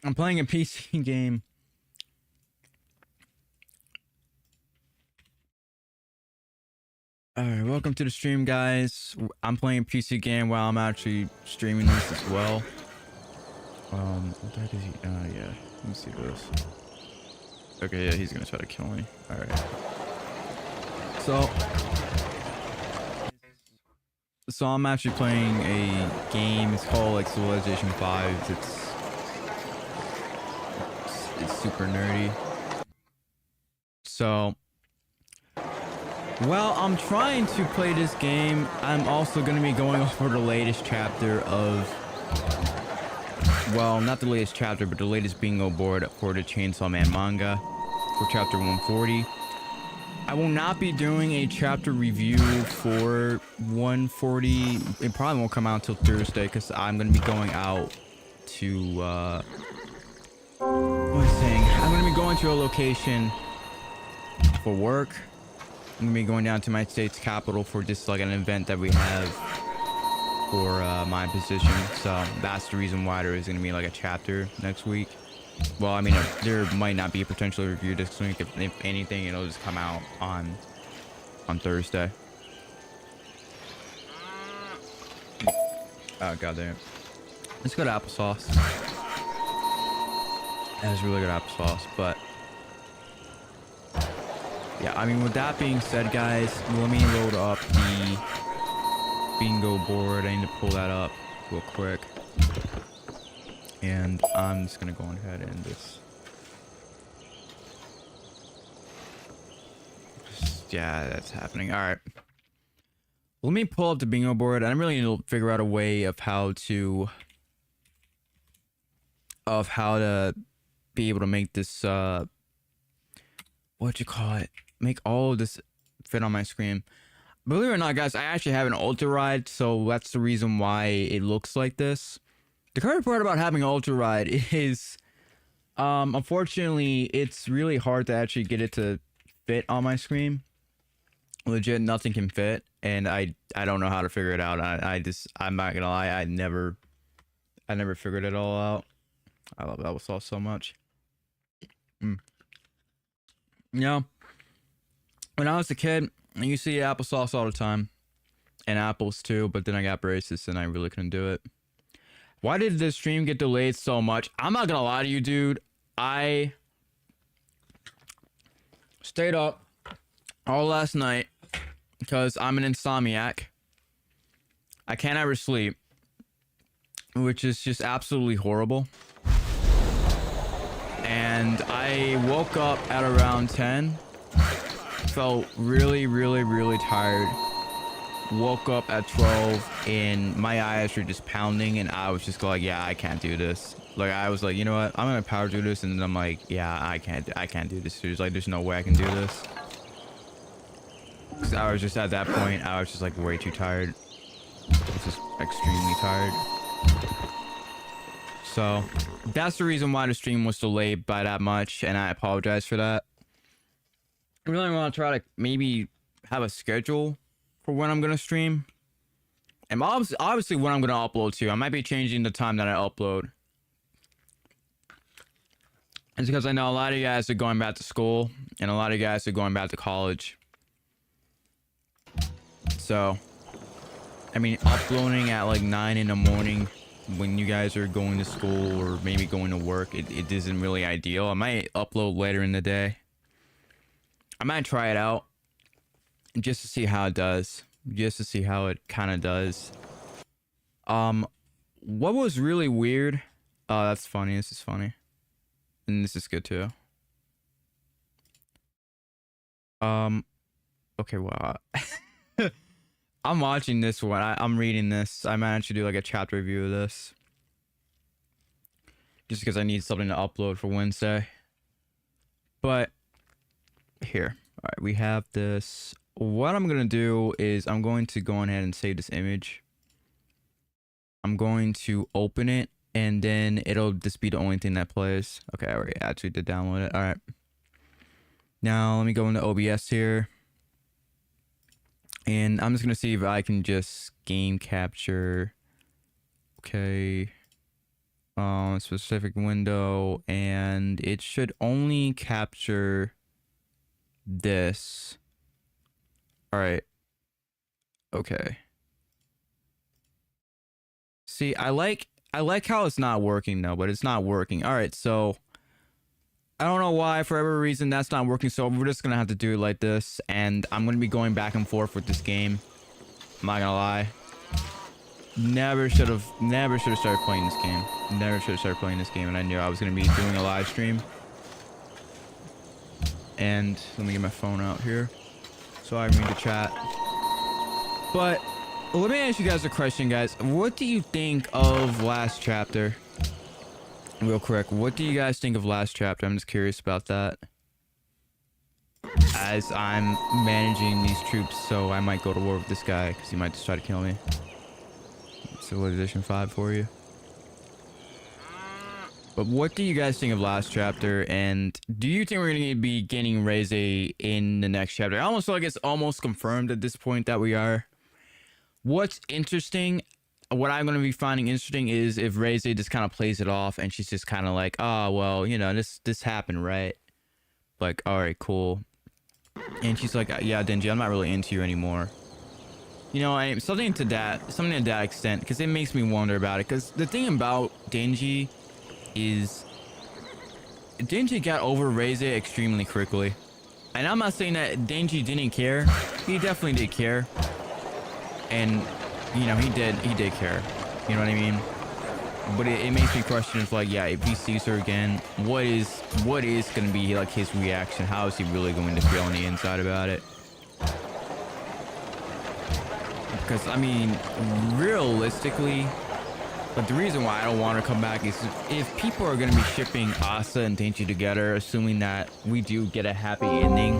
I'm playing a PC game. Alright, welcome to the stream, guys. I'm playing a PC game while I'm actually streaming this as well. What the heck is he? Yeah. Let me see this. Okay, yeah, he's gonna try to kill me. Alright. So I'm actually playing a game. It's called like Civilization 5. It's super nerdy. So well, I'm trying to play this game. I'm also going to be going over the latest chapter of, well, not the latest chapter, but the latest bingo board for the Chainsaw Man manga for chapter 140. I will not be doing a chapter review for 140. It probably won't come out until Thursday because I'm going to be going out to, what am I saying? I'm going to be going to a location for work. I'm gonna be going down to my state's capital for just like an event that we have for my position. So that's the reason why there is gonna be like a chapter next week. Well, I mean, there might not be a potential review this week. If anything, it'll just come out on Thursday. Oh god damn! It's good applesauce. That is really good applesauce, but. Yeah, I mean, with that being said, guys, let me load up the bingo board. I need to pull that up real quick. And I'm just going to go ahead and just... Yeah, that's happening. All right. Let me pull up the bingo board. I really need to figure out a way of how to... be able to make this, what you call it? Make all of this fit on my screen. Believe it or not, guys, I actually have an ultra ride, so that's the reason why it looks like this. The current part about having an ultra ride is, unfortunately, it's really hard to actually get it to fit on my screen. Legit, nothing can fit, and I don't know how to figure it out. I'm not gonna lie, I never figured it all out. I love applesauce so much. You know, when I was a kid, I used to eat applesauce all the time. And apples too, but then I got braces and I really couldn't do it. Why did the stream get delayed so much? I'm not gonna lie to you, dude. I stayed up all last night because I'm an insomniac. I can't ever sleep, which is just absolutely horrible. And I woke up at around 10. Felt really tired. Woke up at 12 and my eyes were just pounding and I was just like, yeah, I can't do this. Like, I was like, you know what, I'm gonna power through this. And then I'm like, yeah, I can't do this. There's like, there's no way I can do this. Because I was just at that point, I was just like way too tired. I was just extremely tired. So that's the reason why the stream was delayed by that much, and I apologize for that. I really want to try to maybe have a schedule for when I'm gonna stream, and obviously when I'm gonna upload too. I might be changing the time that I upload. It's because I know a lot of you guys are going back to school, and a lot of you guys are going back to college. So, I mean, uploading at like 9 in the morning when you guys are going to school or maybe going to work, it isn't really ideal. I might upload later in the day. I might try it out just to see how it does. Just to see how it kind of does. What was really weird... Oh, that's funny. This is funny. And this is good too. Okay, well... I'm watching this one. I'm reading this. I might actually do like a chapter review of this. Just because I need something to upload for Wednesday. But here. Alright, we have this. What I'm going to do is I'm going to go ahead and save this image. I'm going to open it and then it'll just be the only thing that plays. Okay, I already actually did download it. Alright. Now let me go into OBS here. And I'm just going to see if I can just game capture. Okay. specific window, and it should only capture this. All right. Okay. See, I like how it's not working though, but it's not working. All right, so I don't know why, for every reason that's not working, so we're just gonna have to do it like this, and I'm gonna be going back and forth with this game. I'm not gonna lie. Never should have started playing this game. Never should have started playing this game, and I knew I was gonna be doing a live stream. And let me get my phone out here so I can read the chat. But let me ask you guys a question, guys. What do you think of last chapter? Real quick, what do you guys think of last chapter? I'm just curious about that. As I'm managing these troops, so I might go to war with this guy because he might just try to kill me. Civilization 5 for you. But what do you guys think of last chapter? And do you think we're going to be getting Reze in the next chapter? I almost feel like it's almost confirmed at this point that we are. What's interesting, what I'm going to be finding interesting is if Reze just kind of plays it off and she's just kind of like, oh, well, you know, this happened, right? Like, all right, cool. And she's like, yeah, Denji, I'm not really into you anymore. You know, something to that extent, because it makes me wonder about it. Because the thing about Denji is Denji got over Reze extremely quickly. And I'm not saying that Denji didn't care. He definitely did care. And, you know, he did care. You know what I mean? But it makes me question if, like, yeah, if he sees her again, what is going to be, like, his reaction? How is he really going to feel on the inside about it? Because, I mean, realistically, but the reason why I don't want her to come back is if people are going to be shipping Asa and Denji together, assuming that we do get a happy ending,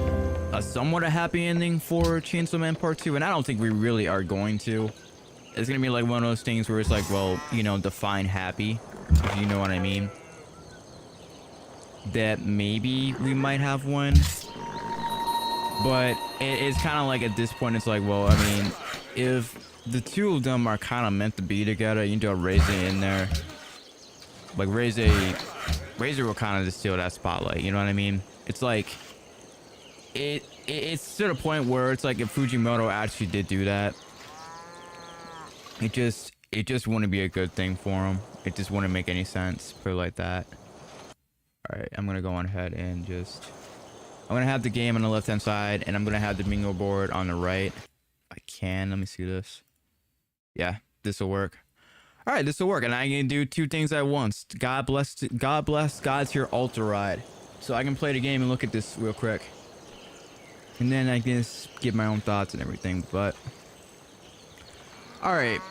a somewhat a happy ending for Chainsaw Man Part 2, and I don't think we really are going to. It's going to be like one of those things where it's like, well, you know, define happy, if you know what I mean. That maybe we might have one. But it's kind of like at this point, it's like, well, I mean, if the two of them are kind of meant to be together, you can throw Reze in there. Like, Reze will kind of just steal that spotlight, you know what I mean? It's like, it's to the point where it's like if Fujimoto actually did do that, it just wouldn't be a good thing for him. It just wouldn't make any sense, put it like that. All right, I'm gonna go on ahead and just, I'm gonna have the game on the left hand side, and I'm gonna have the bingo board on the right. I can, let me see this. Yeah, this will work. All right, this will work, and I can do two things at once. God bless God's here Ultra Ride, so I can play the game and look at this real quick, and then I can just give my own thoughts and everything. But all right,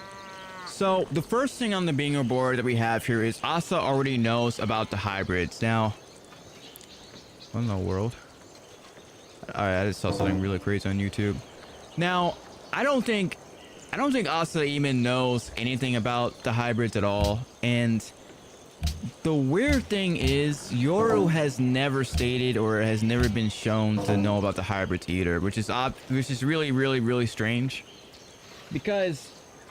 so the first thing on the bingo board that we have here is Asa already knows about the hybrids. Now, what in the world? All right, I just saw something really crazy on YouTube. Now, I don't think Asa even knows anything about the hybrids at all. And the weird thing is, Yoru has never stated or has never been shown to know about the hybrids either, which is really, really, really strange. Because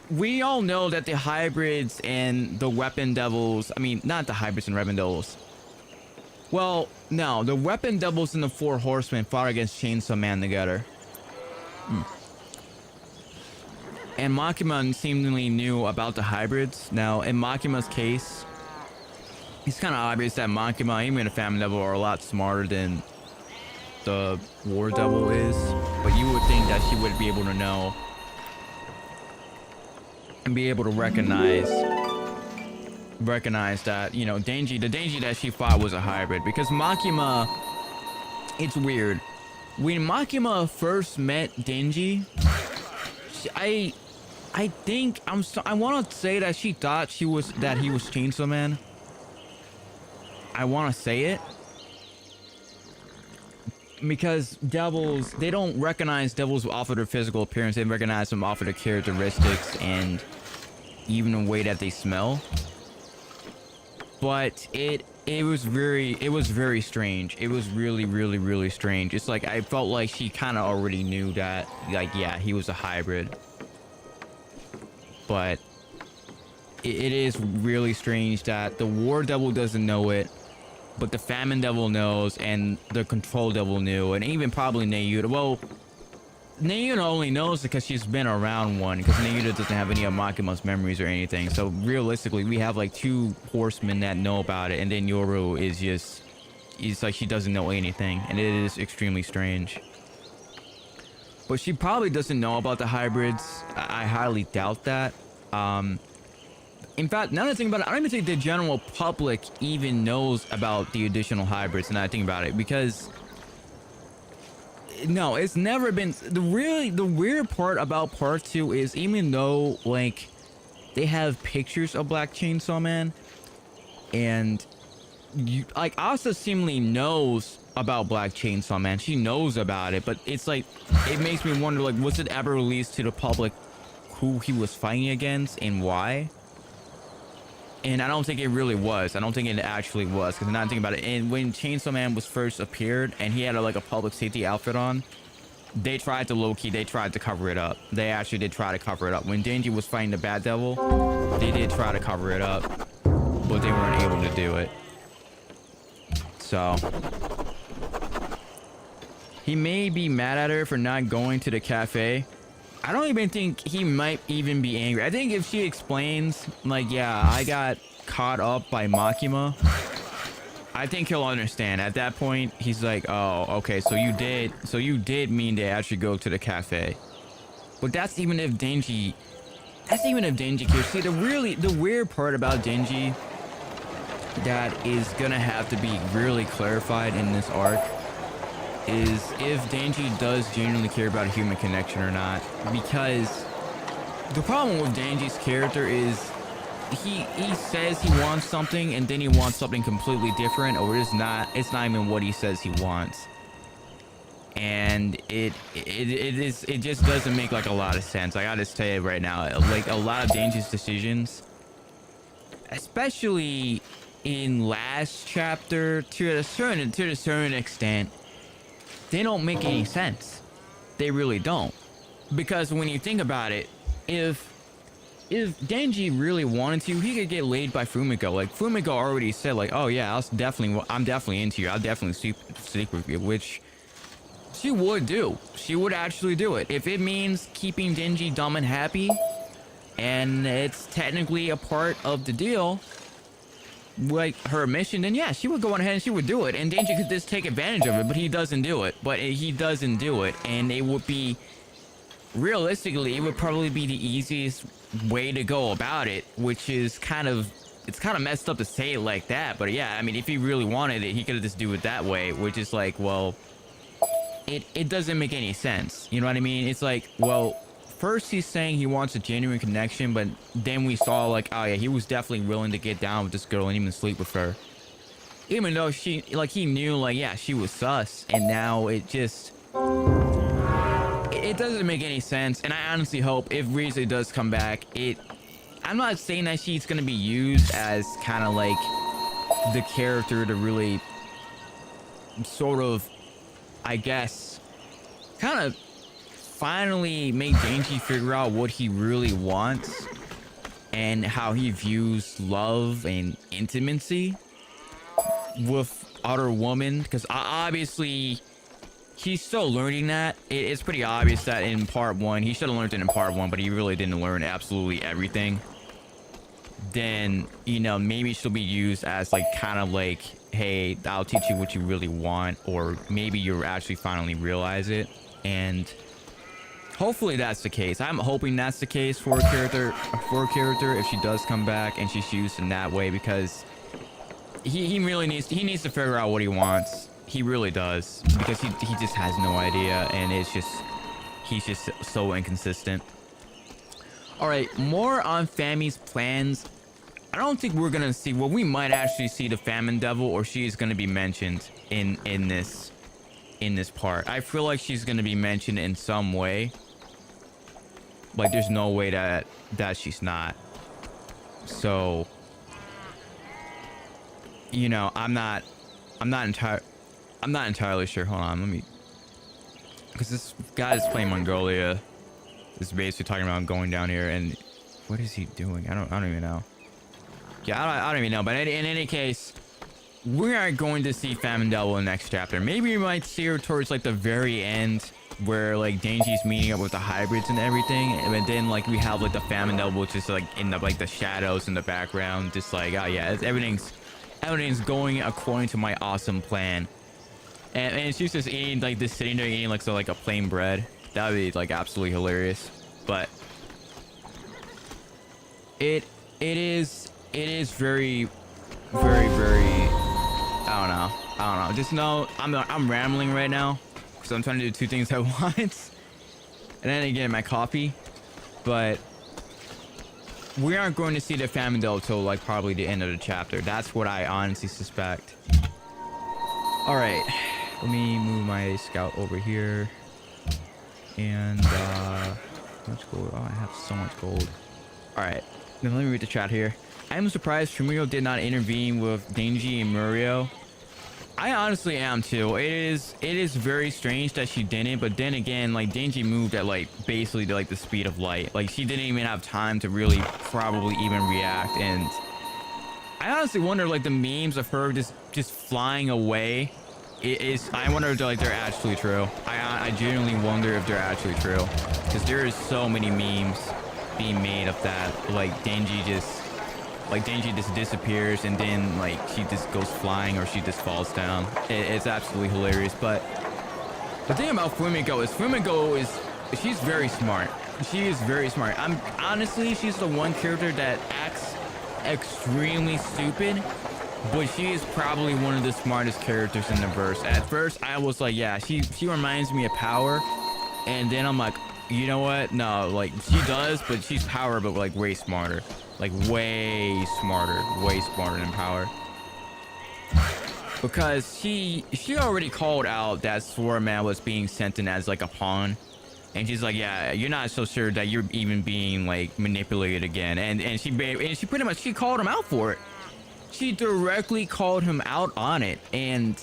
we all know that the hybrids and the weapon devils, I mean, not the hybrids and weapon devils. Well, no, the weapon devils and the four horsemen fought against Chainsaw Man together. And Makima seemingly knew about the hybrids. Now, in Makima's case, it's kind of obvious that Makima, even the Famine Devil, are a lot smarter than the War Devil is. But you would think that she would be able to know and be able to recognize that, you know, the Denji that she fought was a hybrid. Because Makima, it's weird. When Makima first met Denji, I think I want to say that she thought he was Chainsaw Man. I want to say it because devils, they don't recognize devils off of their physical appearance. They recognize them off of their characteristics and even the way that they smell. But it was very strange. It was really, really, really strange. It's like I felt like she kind of already knew that, like, yeah, he was a hybrid. But it is really strange that the War Devil doesn't know it, but the Famine Devil knows, and the Control Devil knew, and even probably Nayuta. Well, Nayuta only knows because she's been around one, because Nayuta doesn't have any of Makima's memories or anything. So realistically, we have like 2 horsemen that know about it, and then Yoru is just, it's like she doesn't know anything, and it is extremely strange. But she probably doesn't know about the hybrids. I highly doubt that. In fact, now that I think about it, I don't even think the general public even knows about the additional hybrids. Now that I think about it, because no, it's never been the weird part about part 2 is, even though like they have pictures of Black Chainsaw Man, and like Asa seemingly knows about Black Chainsaw Man. She knows about it, but it's like, it makes me wonder, like, was it ever released to the public who he was fighting against and why? And I don't think it really was. I don't think it actually was, because I'm not thinking about it. And when Chainsaw Man was first appeared and he had like a public safety outfit on, they tried to low-key, they tried to cover it up. They actually did try to cover it up. When Denji was fighting the Bat Devil, they did try to cover it up, but they weren't able to do it. So he may be mad at her for not going to the cafe. I don't even think he might even be angry. I think if she explains, like, yeah, I got caught up by Makima, I think he'll understand. At that point, he's like, oh, okay, so you did mean to actually go to the cafe. But that's even if Denji cares. See, the weird part about Denji that is gonna have to be really clarified in this arc is if Denji does genuinely care about a human connection or not. Because the problem with Denji's character is he says he wants something and then he wants something completely different, or it's not even what he says he wants. And it just doesn't make like a lot of sense. I gotta say it right now, like a lot of Denji's decisions, especially in last chapter, to a certain extent, they don't make any sense. They really don't. Because when you think about it, if Denji really wanted to, he could get laid by Fumiko. Like, Fumiko already said, like, oh yeah, I'm definitely into you. I'll definitely sleep with you, which she would do. She would actually do it. If it means keeping Denji dumb and happy, and it's technically a part of the deal, like her mission, then yeah, she would go on ahead and she would do it, and Denji could just take advantage of it, but he doesn't do it. And it would be, realistically, it would probably be the easiest way to go about it, which is it's kind of messed up to say it like that, but yeah, I mean, if he really wanted it, he could have just do it that way, which is like, well, it doesn't make any sense. You know what I mean? It's like, well, first he's saying he wants a genuine connection, but then we saw like, oh yeah, he was definitely willing to get down with this girl and even sleep with her, even though he knew, like, yeah, she was sus. And now it doesn't make any sense. And I honestly hope, if Reze does come back, I'm not saying that she's gonna be used as kind of like the character to really sort of, I guess, kind of finally make Denji figure out what he really wants and how he views love and intimacy with other women, because obviously he's still learning that. It's pretty obvious that in part 1, he should have learned it in part 1, but he really didn't learn absolutely everything. Then, you know, maybe she'll be used as like kind of like, hey, I'll teach you what you really want, or maybe you'll actually finally realize it. And hopefully that's the case. I'm hoping that's the case for a character if she does come back and she's used in that way, because he really needs to figure out what he wants. He really does, because he just has no idea, and he's just so inconsistent. All right, more on Fami's plans. I don't think we're gonna see, well, we might actually see the Famine Devil, or she is gonna be mentioned in this part. I feel like she's gonna be mentioned in some way. Like, there's no way that she's not. So, you know, I'm not entirely sure. Hold on, let me, because this guy is playing Mongolia is basically talking about going down here, and what is he doing? I don't even know. Yeah, I don't even know. But in any case, we are going to see Famine Devil in the next chapter. Maybe we might see her towards like the very end, where like Denji's meeting up with the hybrids and everything, and then like we have like the Famine Devil, which is like in the like the shadows in the background, just like, oh yeah, everything's going according to my awesome plan. And she's just eating like this, sitting there eating like so like a plain bread. That would be like absolutely hilarious. But it is very I don't know. Just know I'm rambling right now because I'm trying to do two things at once. And then again, my coffee. But we aren't going to see the Famine Devil till like probably the end of the chapter. That's what I honestly suspect. All right, let me move my scout over here. And how much gold? Oh, I have so much gold. All right, then let me read the chat here. I'm surprised Fumio did not intervene with Denji and Murio. I honestly am too. It is very strange that she didn't, but then again, like Denji moved at like basically like the speed of light. Like she didn't even have time to really probably even react. And I honestly wonder, like the memes of her just flying away, I wonder if like they're actually true. I genuinely wonder if they're actually true, because there is so many memes being made of that. Like Denji just disappears and then like she just goes flying or she just falls down. It's absolutely hilarious. But the thing about Fumiko is she's very smart. She is very smart. Honestly, she's the one character that acts extremely stupid, but she is probably one of the smartest characters in the verse. At first I was like, yeah, she reminds me of Power, and then I'm like, you know what, no, like she does, but she's Power but like way smarter. Like way smarter than Power, because she already called out that Sword Man was being sent in as like a pawn, and she's like, yeah, you're not so sure that you're even being like manipulated again, and she pretty much she called him out for it. She directly called him out on it, and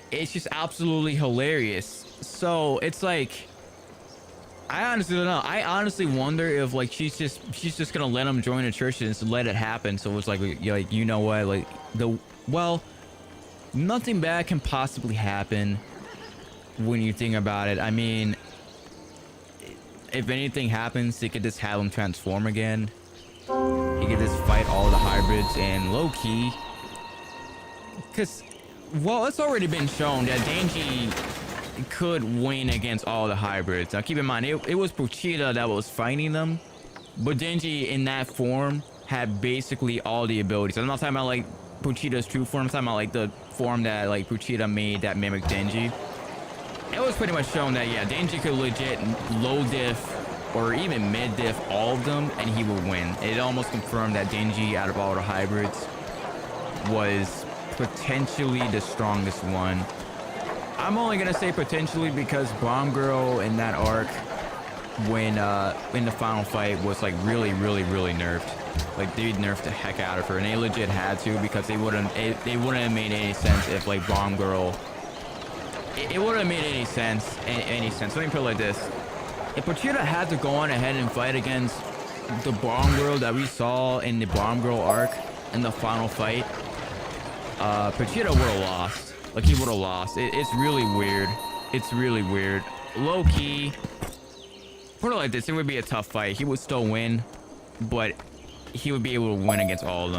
it's just absolutely hilarious. So it's like, I honestly don't know. I honestly wonder if like she's just gonna let him join the church and just let it happen. So it's like you know what, like nothing bad can possibly happen when you think about it. I mean, if anything happens, they could just have him transform again. He could just fight all the hybrids, and low key, because it's already been shown that Denji could win against all the hybrids. Now keep in mind, it was Pochita that was fighting them, but Denji in that form had basically all the abilities. I'm not talking about like Pochita's true form. I'm talking about like the form that like Pochita made that mimicked Denji. It was pretty much shown that yeah, Denji could legit low diff or even mid diff all of them and he would win. It almost confirmed that Denji out of all the hybrids was potentially the strongest one. I'm only gonna say potentially because Bomb Girl in that arc, when in the final fight, was like really nerfed. Like they nerfed the heck out of her, and they legit had to, because they wouldn't have made any sense if like Bomb Girl. It wouldn't have made any sense. Let me put it like this: if Pochita had to go on ahead and fight against the Bomb Girl that we saw in the Bomb Girl arc in the final fight, Pochita would have lost. Like he would have lost. It's really weird. It's really weird. Low key, put it like this: it would be a tough fight. He would still win, but he would be able to win against all of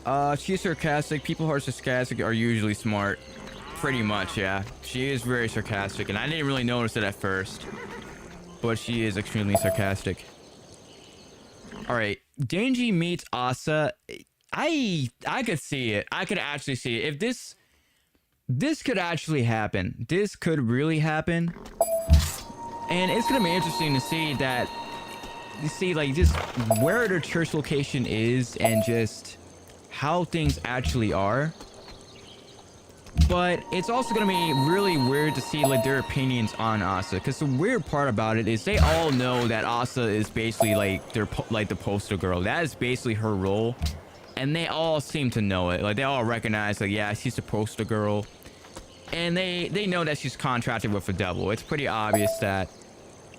them. She's sarcastic. People who are sarcastic are usually smart. Pretty much, yeah. She is very sarcastic, and I didn't really notice it at first, but she is extremely sarcastic. All right, Denji meets Asa. I could see it. I could actually see it. If this could actually happen. This could really happen. And it's gonna be interesting to see that, you see like just where the church location is and just how things actually are. But it's also gonna be really weird to see like their opinions on Asa, because the weird part about it is they all know that Asa is basically like the poster girl. That is basically her role. And they all seem to know it. Like they all recognize like, yeah, she's the poster girl, and they know that she's contracted with the devil. It's pretty obvious that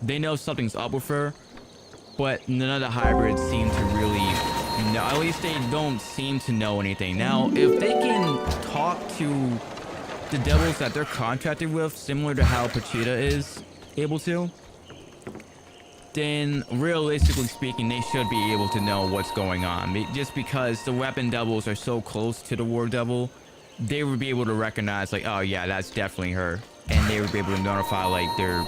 they know something's up with her, but none of the hybrids seem to really know, at least they don't seem to know anything. Now, if they can talk to the devils that they're contracted with, similar to how Pochita is able to, then realistically speaking, they should be able to know what's going on. Just because the weapon devils are so close to the war devil, they would be able to recognize, like, oh yeah, that's definitely her. And they would be able to notify, like, their,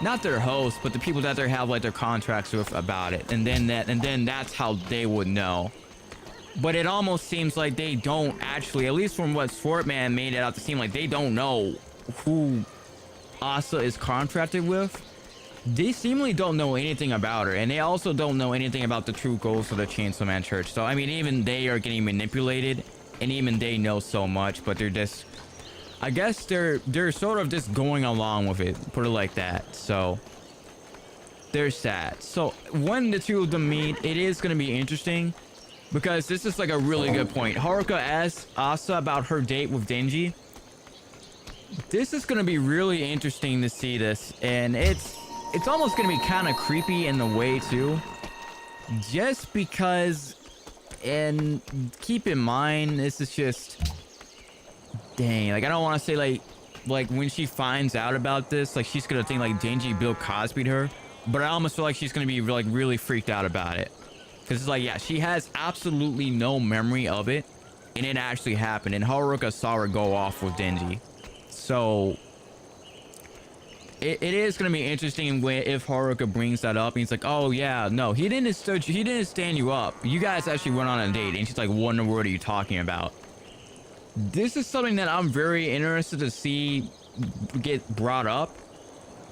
not their host, but the people that they have, like, their contracts with about it. And then that's how they would know. But it almost seems like they don't actually, at least from what Swartman made it out to seem like, they don't know who Asa is contracted with. They seemingly don't know anything about her, and they also don't know anything about the true goals of the Chainsaw Man Church. So I mean, even they are getting manipulated, and even they know so much, but they're just, I guess they're sort of just going along with it, put it like that. So there's that. So when the two of them meet, it is going to be interesting, because this is like a really good point. Haruka asked Asa about her date with Denji. This is going to be really interesting to see this, and it's almost going to be kind of creepy in the way too, just because, and keep in mind, this is just, dang, like, I don't want to say like when she finds out about this, like, she's going to think like Denji Bill Cosby'd her, but I almost feel like she's going to be like really freaked out about it, because it's like, yeah, she has absolutely no memory of it, and it actually happened, and Haruka saw her go off with Denji. So it is going to be interesting if Haruka brings that up and he's like, oh yeah, no, he didn't stand you up, you guys actually went on a date. And she's like, what in the world are you talking about? This is something that I'm very interested to see get brought up,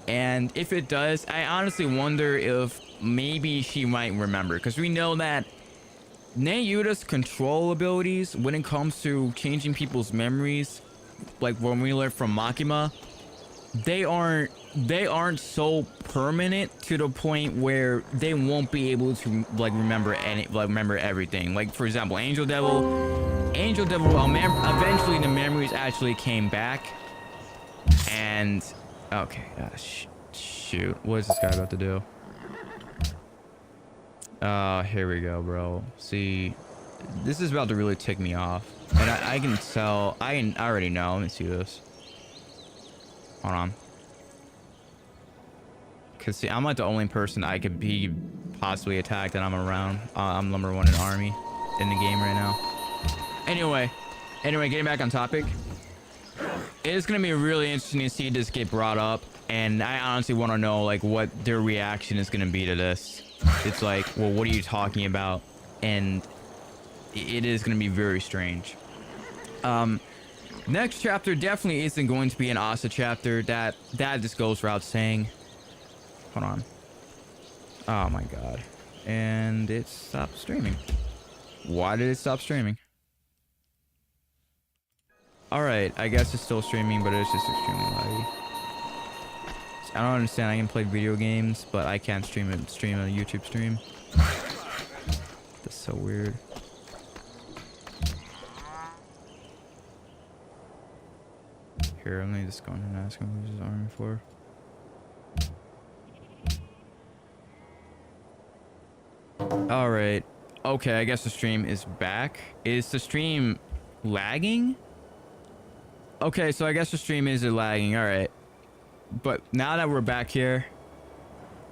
and if it does, I honestly wonder if maybe she might remember, because we know that Neyuta's control abilities when it comes to changing people's memories, like when we learned from Makima, they aren't so permanent to the point where they won't be able to like remember everything. Like, for example, Angel Devil, eventually the memories actually came back. And okay, shoot, what is this guy about to do? Here we go, bro. See, this is about to really tick me off, and I can tell. I already know. Let me see this. Hold on. Cause see, I'm like the only person I could be possibly attacked, and I'm around. I'm number 1 in army in the game right now. Anyway, getting back on topic. It is gonna be really interesting to see this get brought up, and I honestly want to know like what their reaction is gonna be to this. It's like, well, what are you talking about? And it is gonna be very strange. Next chapter definitely isn't going to be an Asa chapter. That just goes without saying. Hold on. Oh my god. And it stopped streaming. Why did it stop streaming? Alright, I guess it's still streaming, but it's just extremely laggy. I don't understand. I can play video games, but I can't stream a YouTube stream. That's so weird. Here, let me just go and ask him who's his army for. Alright. Okay, I guess the stream is back. Is the stream lagging? Okay, so I guess the stream is lagging. Alright. But now that we're back here,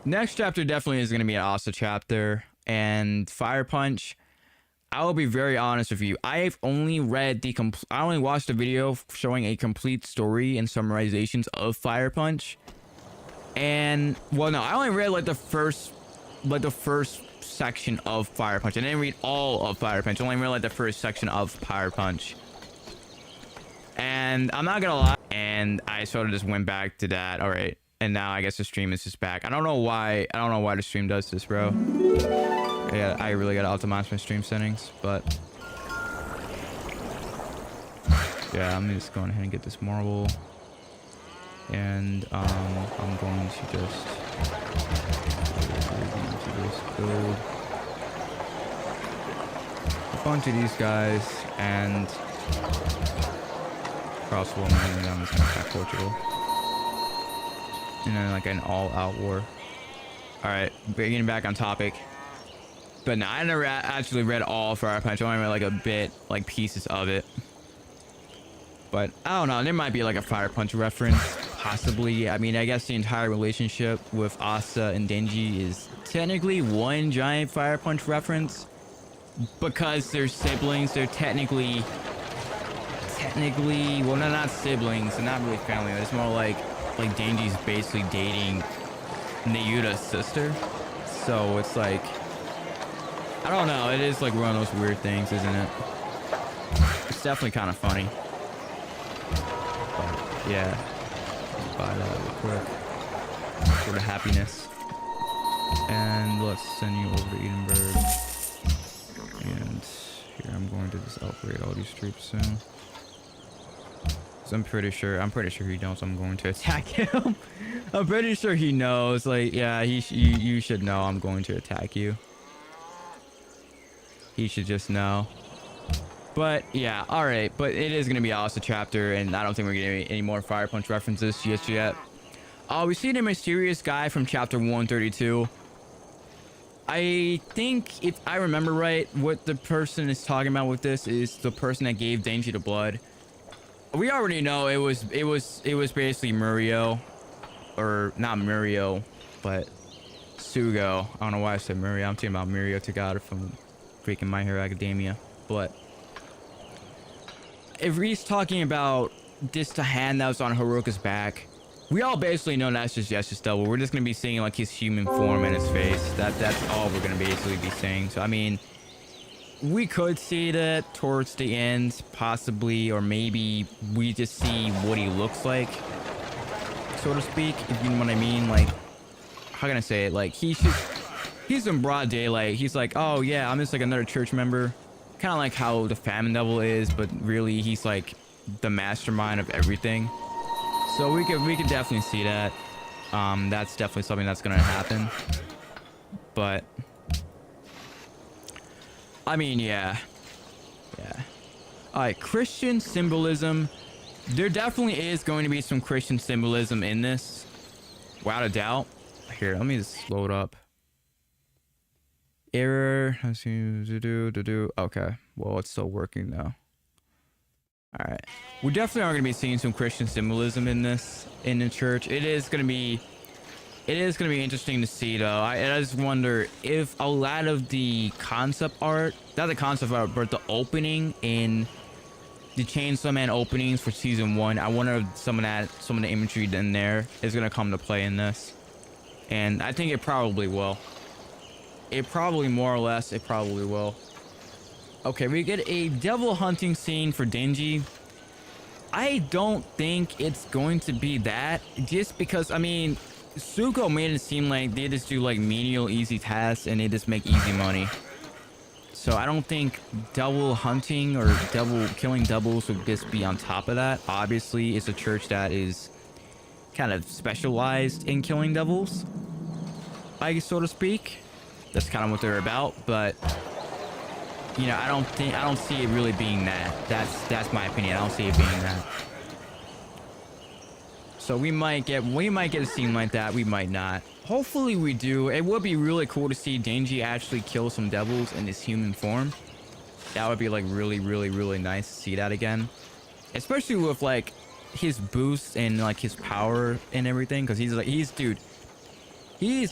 next chapter definitely is going to be an Asa chapter. And Fire Punch, I will be very honest with you. I've only read I only watched a video showing a complete story and summarizations of Fire Punch. And, well, no, I only read like the first section of Fire Punch. I didn't read all of Fire Punch. I only read like the first section of Fire Punch. And I'm not gonna lie, and I sort of just went back to that. All right, and now I guess the stream is just back. I don't know why the stream does this, bro. Yeah, I really gotta optimize my stream settings, but yeah, I'm just going ahead and get this marble, and I'm going to just build a bunch of these guys and cross woman, and I'm just gonna attack Portugal, and then like an all-out war. All right, getting back on topic. But no, I never actually read all Fire Punch. I only read like a bit, like pieces of it. But I don't know. There might be like a Fire Punch reference, possibly. I mean, I guess the entire relationship with Asa and Denji is technically one giant Fire Punch reference, because they're siblings. They're technically, well, no, not siblings. They're not really family. It's more like Denji's basically dating Nayuta's sister. So it's like, I don't know. It is like one of those weird things, isn't it? It's definitely kind of funny. But yeah, buy that real quick for the happiness. And let's send you over to Edinburgh. And here, I'm going to just upgrade all these troops soon. So I'm pretty sure he knows I'm going to attack him. I'm pretty sure he knows. Like, yeah, you should know I'm going to attack you. He should just know. But yeah, all right. But it is gonna be Asa chapter, and I don't think we're getting any more Fire Punch references just yet. We see the mysterious guy from chapter 132. I think, if I remember right, what the person is talking about with this is the person that gave Denji the blood. We already know it was basically Murio, or not Murio, but Sugo. I don't know why I said Murio. I'm talking about Murio Tagada from freaking My Hero Academia. But if he's talking about just the hand that was on Haruka's back, we all basically know that's just Yesha's double. We're just gonna be seeing like his human form and his face. That's all we're gonna basically be seeing. So I mean, we could see that towards the end, possibly, or maybe we just see what he looks like, so to speak, if you know what I mean. Like, how can I say it? Like, he's in broad daylight. He's like, oh yeah, I'm just like another church member, kind of like how the Famine Devil is, but really he's like the mastermind of everything. So we could definitely see that. That's definitely something that's gonna happen. But I mean, yeah. All right, Christian symbolism. There definitely is going to be some Christian symbolism in this, without a doubt. Here, let me just load up. Error. Okay. Well, it's still working though. All right. We definitely are going to be seeing some Christian symbolism in this, in the church. It is going to be interesting to see though. I just wonder if a lot of the concept art, not the concept art, but the opening in the Chainsaw Man openings for season 1, I wonder if some of the imagery in there is going to come to play in this. And I think it probably will. It probably will. Okay, we get a devil hunting scene for Denji. I don't think it's going to be that, just because, I mean, Suko made it seem like they just do like menial easy tasks and they just make easy money. So I don't think devil hunting or devil killing devils would just be on top of that. Obviously, it's a church that is kind of specialized in killing devils, I guess, so to speak. That's kind of what they're about, but you know, I don't see it really being that. That's my opinion. I don't see it being that. So we might get a scene like that. We might not. Hopefully we do. It would be really cool to see Denji actually kill some devils in his human form. That would be like really nice to see that again, especially with like his boost and like his power and everything, because he's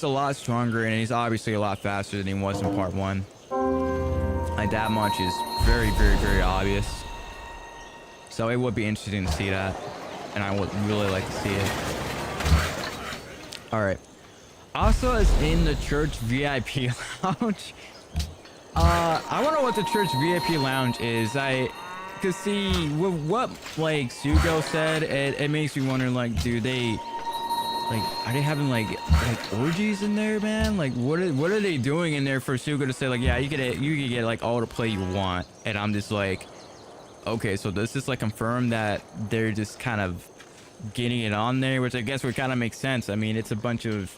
a lot stronger and he's obviously a lot faster than he was in part 1. Like, that much is very obvious. So it would be interesting to see that, and I would really like to see it. All right, Asa is in the church VIP lounge. I wonder what the church VIP lounge is. Cause see, with what like Sugo said, it makes me wonder, like, are they having like orgies in there, man? Like, what are they doing in there for Sugo to say like, yeah, you could get like all the play you want? And I'm just like, okay, so does this like confirm that they're just kind of getting it on there, which I guess would kind of make sense. I mean, it's a bunch of,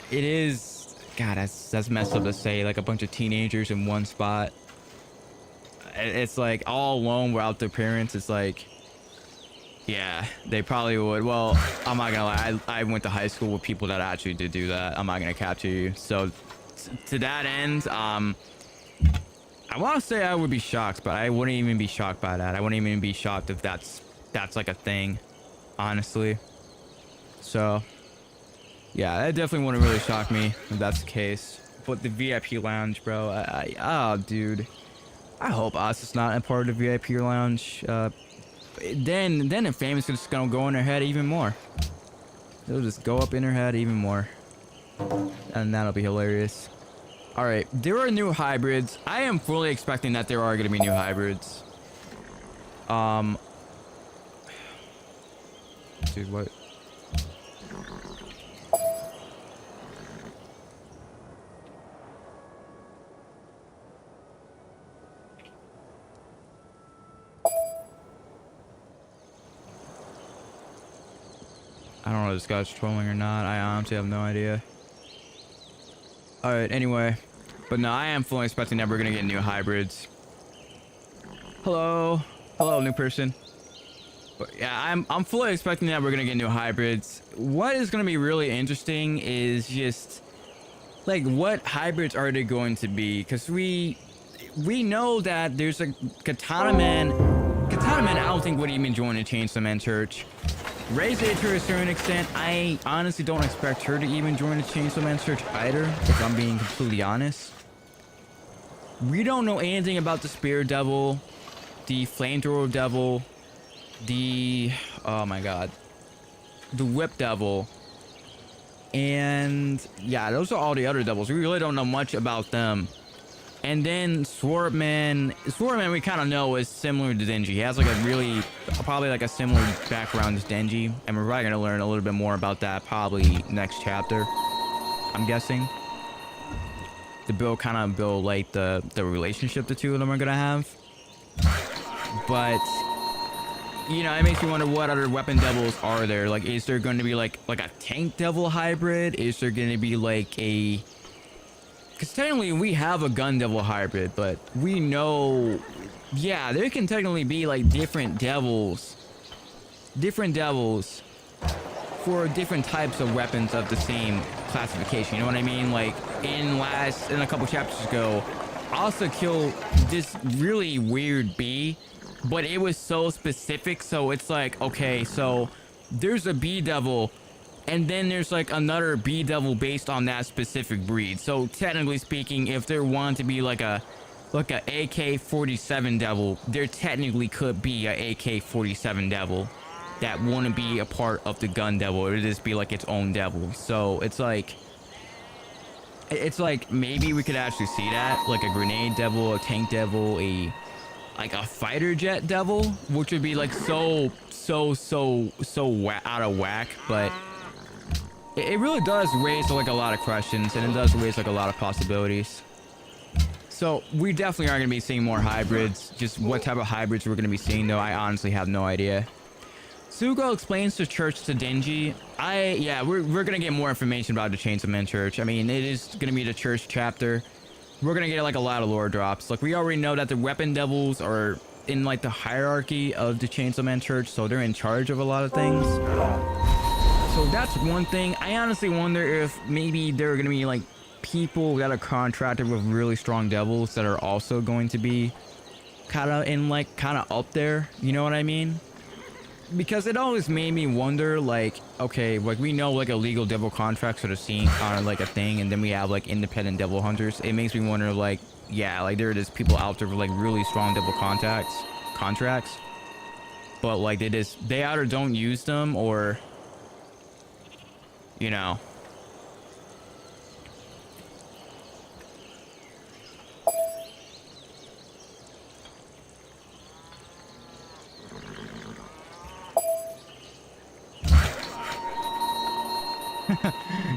it is, God, that's messed up to say, like a bunch of teenagers in one spot. It's like all alone without their parents. It's like, yeah, they probably would. Well, I'm not gonna lie, I went to high school with people that actually did do that. I'm not gonna capture you. So to that end, I want to say I would be shocked, but I wouldn't even be shocked by that. I wouldn't even be shocked if that's like a thing, honestly. So, yeah, that definitely wouldn't really shock me if that's the case. But the VIP lounge, bro, oh, dude, I hope Asa's not a part of the VIP lounge. Then if Fame's just gonna go in her head even more. It'll just go up in her head even more, and that'll be hilarious. All right, there are new hybrids. I am fully expecting that there are going to be new hybrids. Dude, what? I don't know if this guy's trolling or not. I honestly have no idea. Alright, anyway. But no, I am fully expecting that we're gonna get new hybrids. Hello. Hello, new person. But yeah, I'm fully expecting that we're gonna get new hybrids. What is gonna be really interesting is just like what hybrids are they going to be? Because we know that there's a Katana Man. Katana Man, I don't think would even join the Chainsaw Man Church. Reze, to a certain extent, I honestly don't expect her to even join the Chainsaw Man Church either, if I'm being completely honest. We don't know anything about the Spirit Devil, the Flamethrower Devil, the... oh my god. The Whip Devil. And yeah, those are all the other devils. We really don't know much about them. And then Swordman we kind of know is similar to Denji. He has like a really, probably like a similar background as Denji. And we're probably going to learn a little bit more about that probably next chapter, I'm guessing. To build like the relationship the two of them are going to have. But, you know, it makes me wonder what other weapon devils are there. Like, is there going to be like a tank devil hybrid? Is there going to be like a... because technically we have a gun devil hybrid, but we know, yeah, there can technically be like different devils for different types of weapons of the same classification. You know what I mean? Like in a couple chapters ago, Asa killed this really weird bee, but it was so specific. So it's like, okay, so there's a bee devil. And then there's like another bee devil based on that specific breed. So technically speaking, if there wanted to be like a AK-47 devil, there technically could be a AK-47 devil that wouldn't be a part of the gun devil. It would just be like its own devil. So it's like maybe we could actually see that, like a grenade devil, a tank devil, like a fighter jet devil, which would be like so out of whack, but it really does raise like a lot of questions, and it does raise like a lot of possibilities. So we definitely are going to be seeing more hybrids. Just what type of hybrids we're going to be seeing, though, I honestly have no idea. Sugo explains the church to Denji. Yeah, we're going to get more information about the Chainsaw Man Church. I mean, it is going to be the church chapter. We're going to get like a lot of lore drops. Like, we already know that the weapon devils are in like the hierarchy of the Chainsaw Man Church, so they're in charge of a lot of things. So that's one thing. I honestly wonder if maybe there are going to be like people that are contracted with really strong devils that are also going to be kind of up there. You know what I mean? Because it always made me wonder, like, okay, like we know like illegal devil contracts are seen on like a thing, and then we have like independent devil hunters. It makes me wonder, like, yeah, like there are just people out there with like really strong devil contracts, but like they either don't use them or, you know.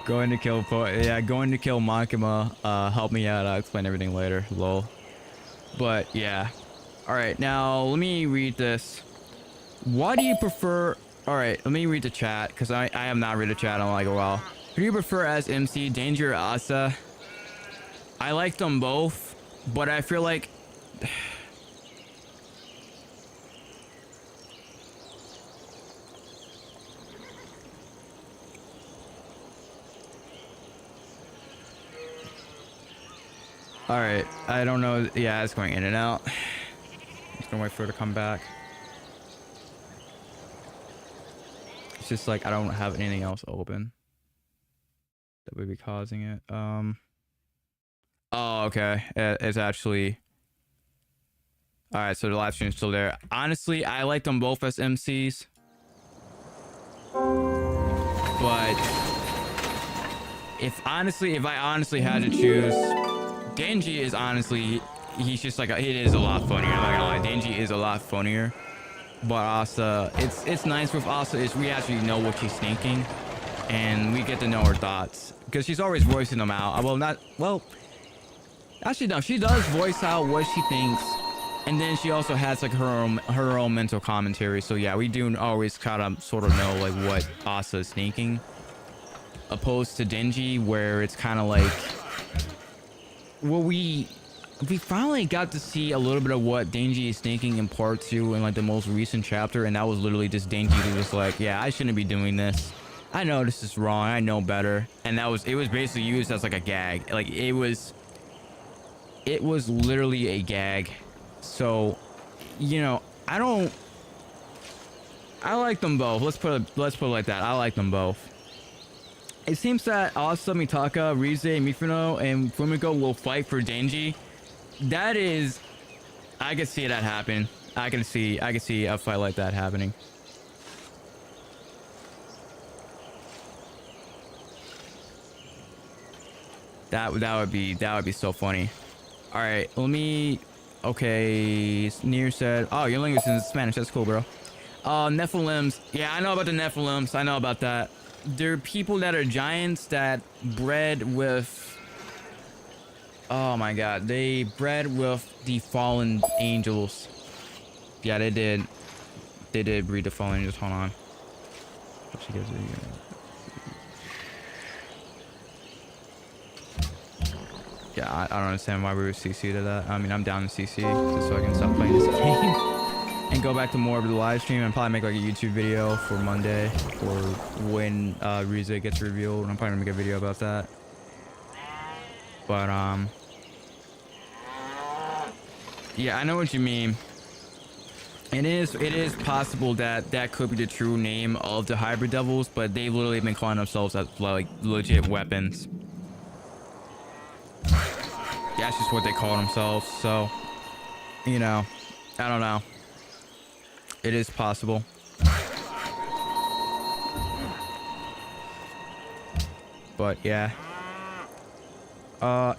Going to kill Makima. Help me out. I'll explain everything later. Lol. But yeah. Alright, now let me read this. Why do you prefer... Alright, let me read the chat, because I have not read the chat in like a while. Who do you prefer as MC, Denji or Asa? I like them both, but I feel like... All right, I don't know. Yeah, it's going in and out. Just gonna wait for her to come back. It's just like I don't have anything else open that would be causing it. Oh, okay. It's actually. All right, so the live stream's still there. Honestly, I like them both as MCs, but if I honestly had to choose, Denji is honestly, he's just like, it is a lot funnier. I'm not gonna lie, Denji is a lot funnier. But Asa, it's nice with Asa is we actually know what she's thinking, and we get to know her thoughts because she's always voicing them out. Actually no, she does voice out what she thinks, and then she also has like her own mental commentary. So yeah, we do always kind of sort of know like what Asa is thinking, opposed to Denji, where it's kind of like, well, we finally got to see a little bit of what Denji is thinking in part 2 in like the most recent chapter, and that was literally just Denji who was like, yeah, I shouldn't be doing this. I know this is wrong. I know better. And it was basically used as like a gag. Like it was literally a gag. So, you know, I like them both. Let's put it like that. I like them both. It seems that Asa, Mitaka, Reze, Mifuno, and Fumiko will fight for Denji. That is, I could see that happen. I can see a fight like that happening. That would be so funny. All right, let me. Okay, Near said, "Oh, your language is Spanish. That's cool, bro." Nephilims. Yeah, I know about the Nephilims. I know about that. They're people that are giants that bred with. Oh my god, they bred with the fallen angels. Yeah, they did. They did breed the fallen angels. Hold on. Yeah, I don't understand why we were CC to that. I mean, I'm down to CC just so I can stop playing this game and go back to more of the live stream and probably make like a YouTube video for Monday or when Reze gets revealed. I'm probably gonna make a video about that. But yeah, I know what you mean. It is possible that could be the true name of the hybrid devils, but they've literally been calling themselves as like legit weapons. That's just what they call themselves. So, you know, I don't know. It is possible. But yeah.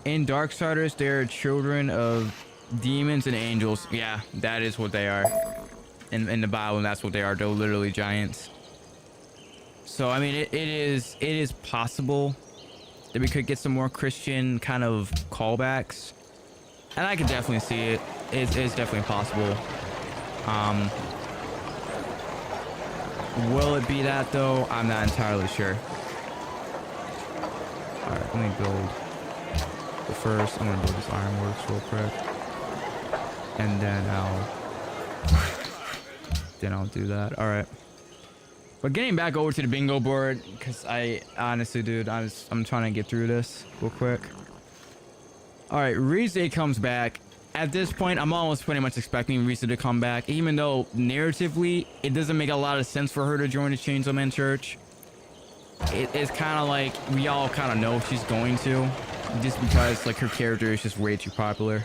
In Darksiders, they're children of demons and angels. Yeah, that is what they are. In the Bible, that's what they are. They're literally giants. So I mean, it is possible that we could get some more Christian kind of callbacks, and I could definitely see it. It's definitely possible. Will it be that though? I'm not entirely sure. All right, let me build. But first, I'm gonna build this ironworks real quick, and then I'll do that. All right. But getting back over to the bingo board, because I honestly, dude, I'm trying to get through this real quick. All right, Reze comes back. At this point, I'm almost pretty much expecting Reze to come back, even though narratively, it doesn't make a lot of sense for her to join the Chainsaw Man Church. It's kind of like we all kind of know she's going to, just because like her character is just way too popular.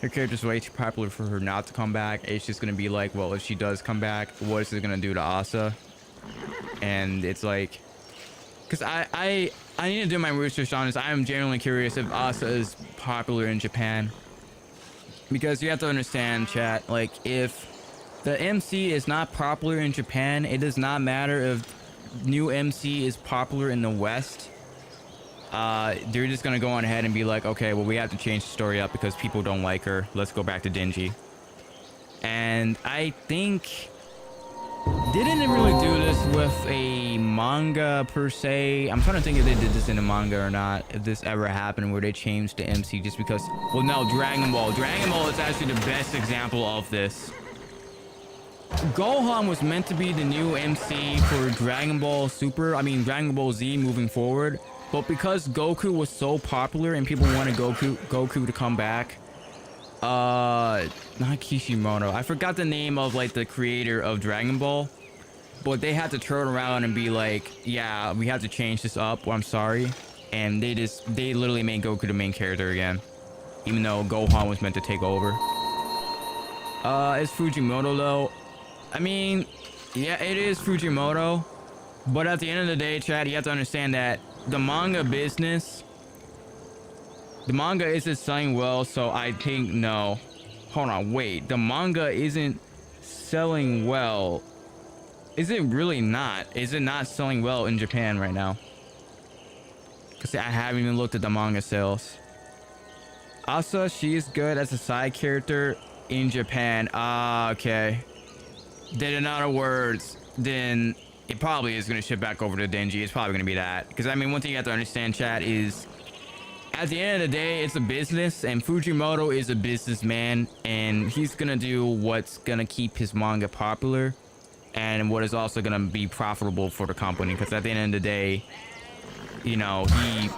Her character's way too popular for her not to come back. It's just gonna be like, well, if she does come back, what is it gonna do to Asa? And it's like, because I need to do my research on this. I am genuinely curious if Asa is popular in Japan, because you have to understand, chat, like if the MC is not popular in Japan, it does not matter if new MC is popular in the West. They're just gonna go on ahead and be like, okay, well, we have to change the story up because people don't like her. Let's go back to Denji. And I think didn't really do this with a manga per se. I'm trying to think if they did this in a manga or not, if this ever happened where they changed the MC just because, well, no, Dragon Ball is actually the best example of this. Gohan was meant to be the new MC for Dragon Ball Z moving forward. but because Goku was so popular and people wanted Goku to come back, not Kishimoto, I forgot the name of like the creator of Dragon Ball, but they had to turn around and be like, yeah, we have to change this up, I'm sorry. And they literally made Goku the main character again, even though Gohan was meant to take over. It's Fujimoto though. I mean, yeah, it is Fujimoto, but at the end of the day, Chad, you have to understand that the manga business, the manga isn't selling well, so I think no. Hold on, wait, the manga isn't selling well. Is it really not? Is it not selling well in Japan right now? Because I haven't even looked at the manga sales. Asa, she is good as a side character in Japan. Ah, okay. Then in other words, then it probably is going to ship back over to Denji. It's probably going to be that. Because, I mean, one thing you have to understand, chat, is at the end of the day, it's a business, and Fujimoto is a businessman, and he's going to do what's going to keep his manga popular and what is also going to be profitable for the company. Because at the end of the day, you know, he's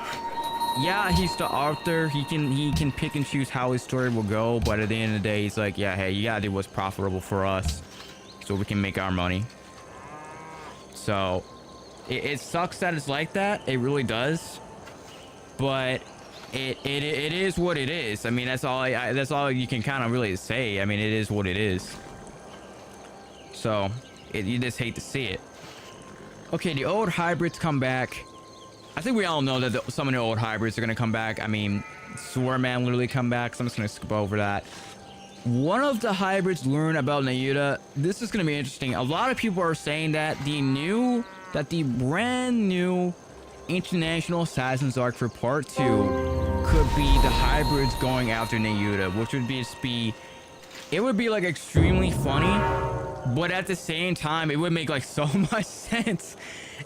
the author. He can pick and choose how his story will go, but at the end of the day, he's like, yeah, hey, you got to do what's profitable for us so we can make our money. So it sucks that it's like that. It really does. But it is what it is. I mean, that's all you can kind of really say. I mean, it is what it is. So you just hate to see it. Okay, the old hybrids come back. I think we all know that some of the old hybrids are going to come back. I mean, Swordman literally come back, so I'm just going to skip over that. One of the hybrids learn about Nayuta. This is going to be interesting. A lot of people are saying that the brand new International Assassins arc for part 2 could be the hybrids going after Nayuta, which would it would be like extremely funny, but at the same time, it would make like so much sense.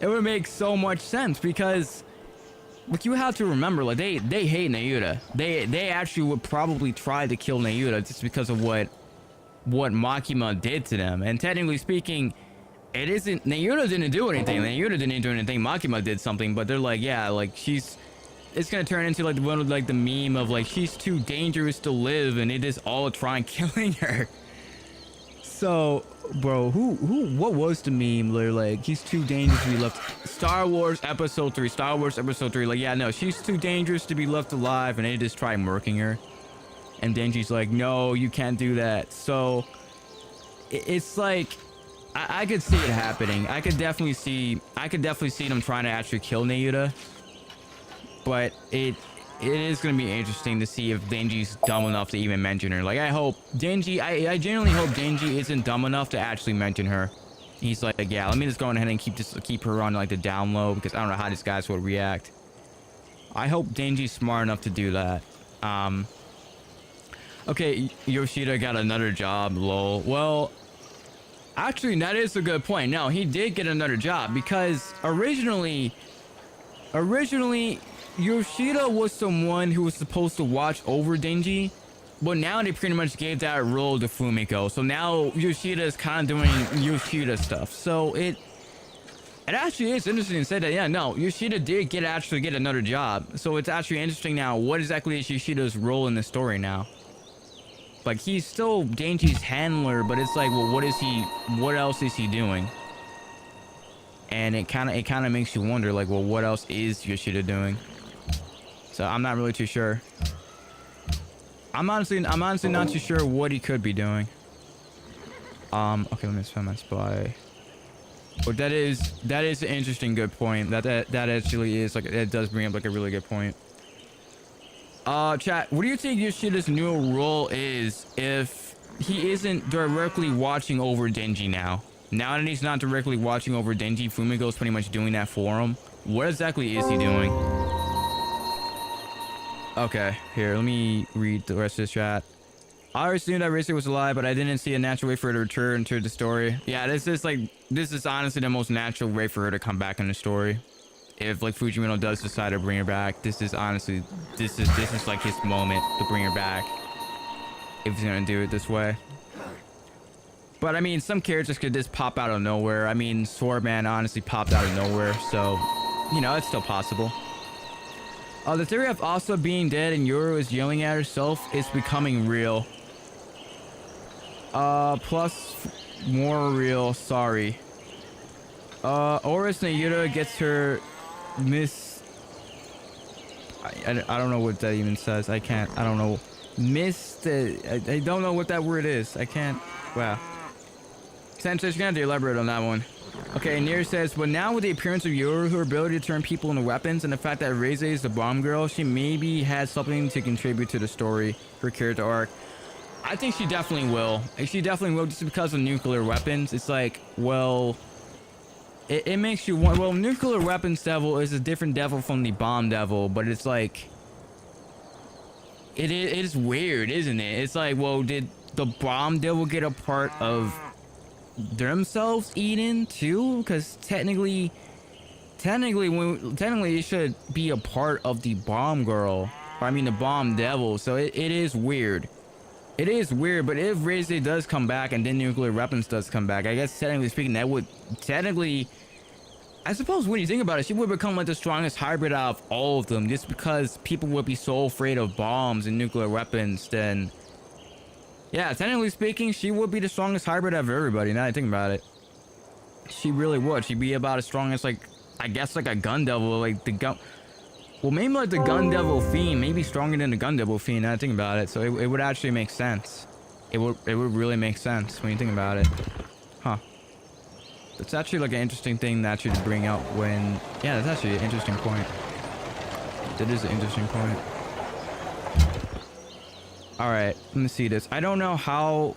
It would make so much sense because, like, you have to remember, like, they hate Nayuta. They actually would probably try to kill Nayuta just because of what Makima did to them. And technically speaking, it isn't, Nayuta didn't do anything. Nayuta didn't do anything. Makima did something, but they're like, yeah, like, it's gonna turn into like one of like the meme of like, she's too dangerous to live, and it is all trying killing her. So, bro, what was the meme? They're like, he's too dangerous to be left. Star Wars Episode 3, like, yeah, no, she's too dangerous to be left alive, and they just try murking her. And Denji's like, no, you can't do that. So, it's like, I could see it happening. I could definitely see them trying to actually kill Nayuta. But it is going to be interesting to see if Denji's dumb enough to even mention her. Like, I genuinely hope Denji isn't dumb enough to actually mention her. He's like, yeah, let me just go ahead and keep her on like the down low, because I don't know how these guys would react. I hope Denji's smart enough to do that. Okay, Yoshida got another job, lol. Well, actually, that is a good point. No, he did get another job, because originally Yoshida was someone who was supposed to watch over Denji, but now they pretty much gave that role to Fumiko. So now Yoshida is kind of doing Yoshida stuff. So it actually is interesting to say that, yeah, no, Yoshida did actually get another job. So it's actually interesting now, what exactly is Yoshida's role in the story now? Like, he's still Denji's handler, but it's like, well, what else is he doing? And it kind of makes you wonder, like, well, what else is Yoshida doing? So I'm not really too sure. I'm honestly not too sure what he could be doing. Okay, let me just find my spy. But that is an interesting good point. That actually is, like, it does bring up like a really good point. Chat, what do you think Yoshida's new role is if he isn't directly watching over Denji now? Now that he's not directly watching over Denji, Fumiko's pretty much doing that for him. What exactly is he doing? Okay, here, let me read the rest of this chat. I always knew that Reze was alive, but I didn't see a natural way for her to return to the story. Yeah, this is honestly the most natural way for her to come back in the story. If like Fujimoto does decide to bring her back, this is like his moment to bring her back. If he's gonna do it this way. But I mean, some characters could just pop out of nowhere. I mean, Swordman honestly popped out of nowhere, so you know, it's still possible. The theory of Asa being dead and Yoru is yelling at herself is becoming real. Plus more real, sorry. Oris Nayuta gets her miss... I don't know what that even says. I don't know. I don't know what that word is. I can't... Wow. Sensei's gonna have to elaborate on that one. Okay, Nier says, but now with the appearance of Yoru, her ability to turn people into weapons, and the fact that Reze is the bomb girl, she maybe has something to contribute to the story, her character arc. I think she definitely will. She definitely will, just because of nuclear weapons. It's like, well... It makes you want... Well, nuclear weapons devil is a different devil from the bomb devil, but it's like... It is weird, isn't it? It's like, well, did the bomb devil get a part of themselves eaten too? Because technically it should be a part of the bomb girl, or I mean the bomb devil. So it is weird. It is weird. But if Reze does come back and then nuclear weapons does come back, I guess technically speaking, that would technically, I suppose when you think about it, she would become like the strongest hybrid out of all of them, just because people would be so afraid of bombs and nuclear weapons. Then yeah, technically speaking, she would be the strongest hybrid of everybody. Now that I think about it, she really would. She'd be about as strong as, like, I guess, like a gun devil, like the gun. Well, maybe like the gun devil fiend, maybe stronger than the gun devil fiend. Now that I think about it, so it would actually make sense. It would really make sense when you think about it, huh? That's actually like an interesting thing that should bring up when. Yeah, that's actually an interesting point. That is an interesting point. All right, let me see this. I don't know how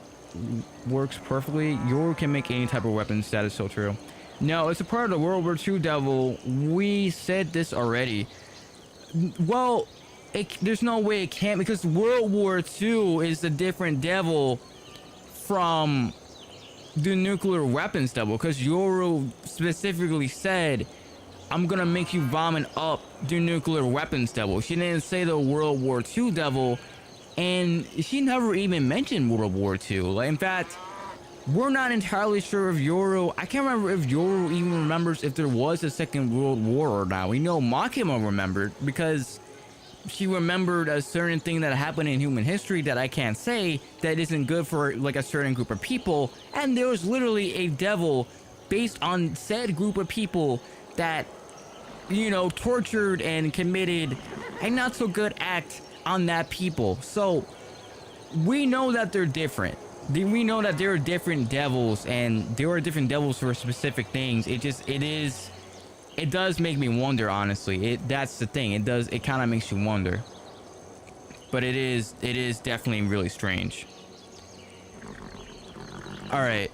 works perfectly. Yoru can make any type of weapons. That is so true. No, it's a part of the World War II devil. We said this already. Well, there's no way it can't, because World War II is a different devil from the nuclear weapons devil. Because Yoru specifically said, I'm gonna make you vomit up the nuclear weapons devil. She didn't say the World War II devil. And she never even mentioned World War II. Like, in fact, we're not entirely sure if Yoru... I can't remember if Yoru even remembers if there was a Second World War or not. We know Makima remembered, because she remembered a certain thing that happened in human history that I can't say, that isn't good for, like, a certain group of people. And there was literally a devil based on said group of people that, you know, tortured and committed a not so good act on that people. So we know that they're different. We know that there are different devils, and there are different devils for specific things. It does make me wonder, honestly. That's the thing. It kind of makes you wonder. But it is definitely really strange. All right,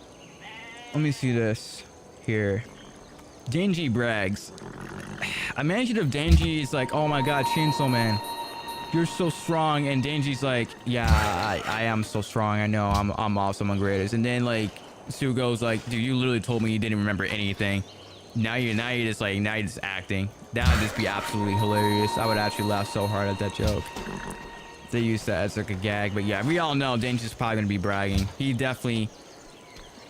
let me see this here. Denji brags. Imagine if Denji is like, oh my god, Chainsaw Man, you're so strong, and Denji's like, yeah, I am so strong. I know, I'm awesome, I'm greatest. And then like Sugo's like, dude, you literally told me you didn't remember anything. Now you're just acting. That would just be absolutely hilarious. I would actually laugh so hard at that joke. They use that as like a gag, but yeah, we all know Denji's probably gonna be bragging. He definitely.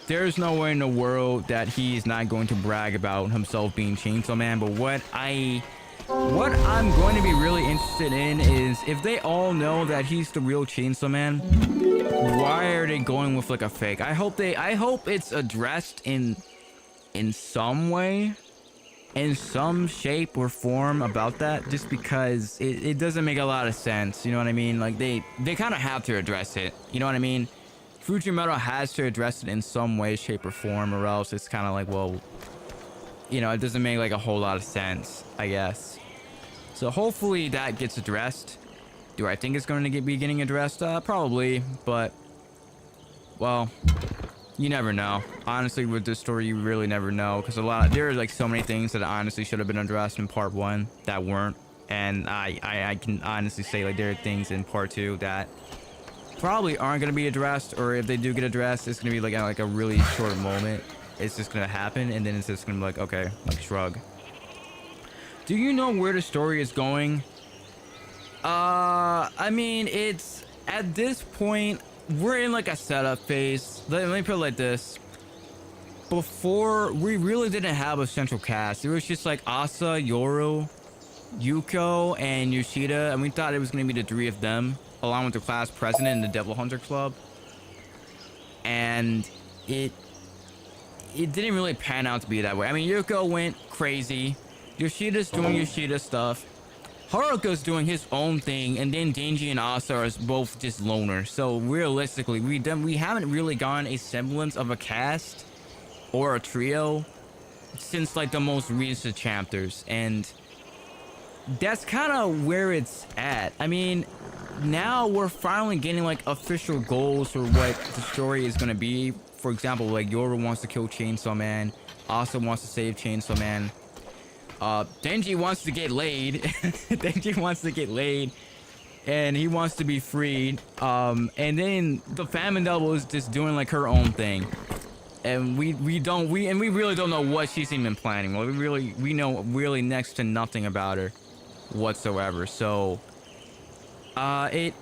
There's no way in the world that he's not going to brag about himself being Chainsaw Man. But what I'm going to be really interested in is if they all know that he's the real Chainsaw Man, why are they going with like a fake? I hope it's addressed in some way, in some shape or form about that, just because it doesn't make a lot of sense. You know what I mean? Like they kind of have to address it. You know what I mean? Fujimoto has to address it in some way, shape, or form, or else it's kind of like, well, you know, it doesn't make like a whole lot of sense, I guess. So hopefully that gets addressed. Do I think it's going to be getting addressed? Probably, but, well, you never know. Honestly, with this story, you really never know, because there are like so many things that honestly should have been addressed in part 1 that weren't, and I can honestly say like there are things in part 2 that probably aren't going to be addressed, or if they do get addressed, it's going to be like a really short moment. It's just going to happen, and then it's just going to be like, okay, like shrug. Do you know where the story is going? I mean, it's at this point we're in like a setup phase. Let me put it like this. Before, we really didn't have a central cast. It was just like Asa, Yoru, Yuko and Yoshida, and we thought it was going to be the three of them, along with the class president and the Devil Hunter Club. And it didn't really pan out to be that way. I mean, Yuko went crazy. Yoshida's doing Yoshida stuff. Haruka's doing his own thing, and then Denji and Asa are both just loners. So realistically, we haven't really gotten a semblance of a cast or a trio since like the most recent chapters, and that's kind of where it's at. I mean, now we're finally getting like official goals for what the story is going to be. For example, like Yoru wants to kill Chainsaw Man, Asa wants to save Chainsaw Man, Denji wants to get laid. Denji wants to get laid, and he wants to be freed. And then the Famine Devil is just doing like her own thing, and we really don't know what she's even planning. Well, we know really next to nothing about her whatsoever. So it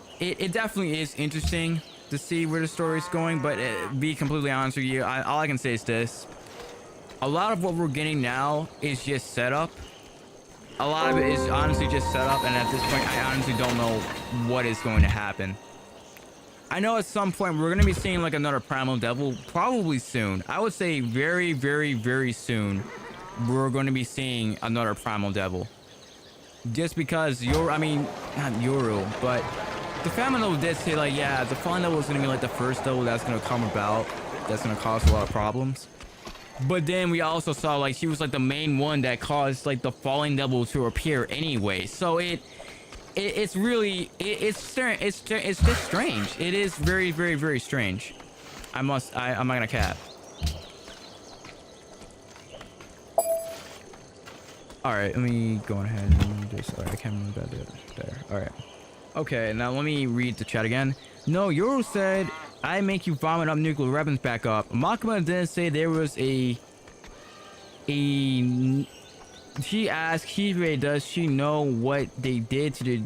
definitely is interesting to see where the story's going, but be completely honest with you, all I can say is this: a lot of what we're getting now is just setup. A lot of it is honestly just setup, and at this point I honestly don't know what is going to happen. I know at some point we're going to be seeing like another Primal Devil, probably soon. I would say very, very, very soon we're going to be seeing another Primal Devil. Just because not Yoru, but the Famine Devil did say like, yeah, the Fallen Devil is going to be like the first devil that's going to come about, that's going to cause a lot of problems. But then we also saw like she was like the main one that caused like the Falling Devil to appear anyway. So it's really it's just strange. It is very, very, very strange. I'm not gonna cap. All right, let me go ahead and just. All right, I can't remember that there. All right. Okay, now let me read the chat again. No, Yoru said, I make you vomit up nuclear weapons back up. Makima didn't say there was she asked Kizue, does she know what they did to the...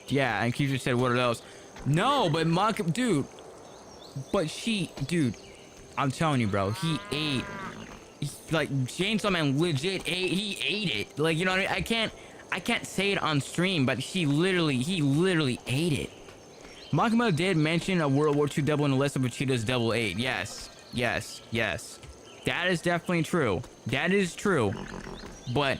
Yeah, and Kizue said, what else? No, but Makima... Dude, I'm telling you, bro, he ate... Like, Chainsaw Man legit ate... He ate it. Like, you know what I mean? I can't say it on stream, but he literally ate it. Makima did mention a World War II devil in the list of Vegeta's Devil 8. Yes. That is definitely true. That is true. But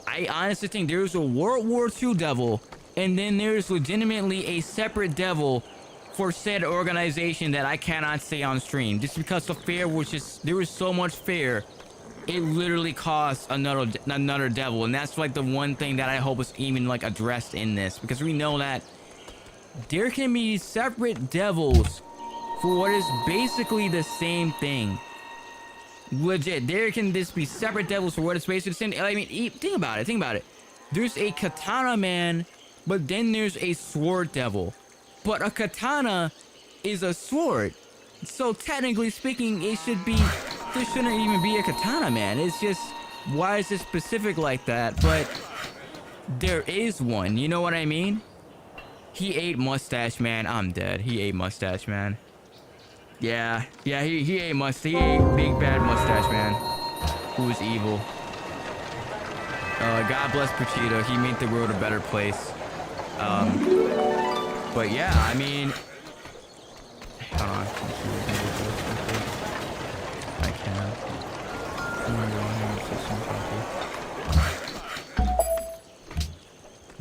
I honestly think there's a World War II devil, and then there's legitimately a separate devil for said organization that I cannot say on stream. Just because the fear was just... There was so much fear. It literally caused another devil. And that's like the one thing that I hope is even like addressed in this. Because we know that there can be separate devils for what is basically the same thing. Legit, there can just be separate devils for what is basically the same thing. I mean, think about it. There's a katana man, but then there's a sword devil. But a katana is a sword. So technically speaking, there shouldn't even be a katana man. It's just, why is it specific like that? But there is one, you know what I mean? He ate Mustache Man. I'm dead. He ate Mustache Man. Yeah, he ate Big Bad Mustache Man, who was evil. God bless Pochito. He made the world a better place. But yeah, I mean, hold on. I can't. I'm gonna go ahead and fix some coffee.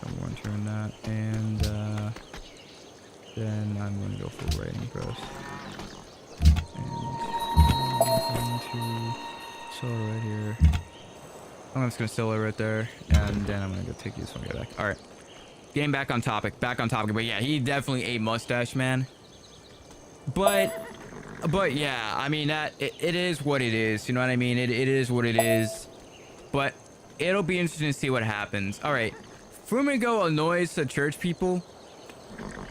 I'm going to turn that, and then I'm going to go for writing press. And I'm going to sell it right here. I'm just going to sell it right there, and then I'm going to go take this one back. All right. Getting back on topic. But yeah, he definitely ate Mustache Man. But yeah, I mean, it is what it is. You know what I mean? It is what it is. But it'll be interesting to see what happens. All right. Fumigo annoys the church people.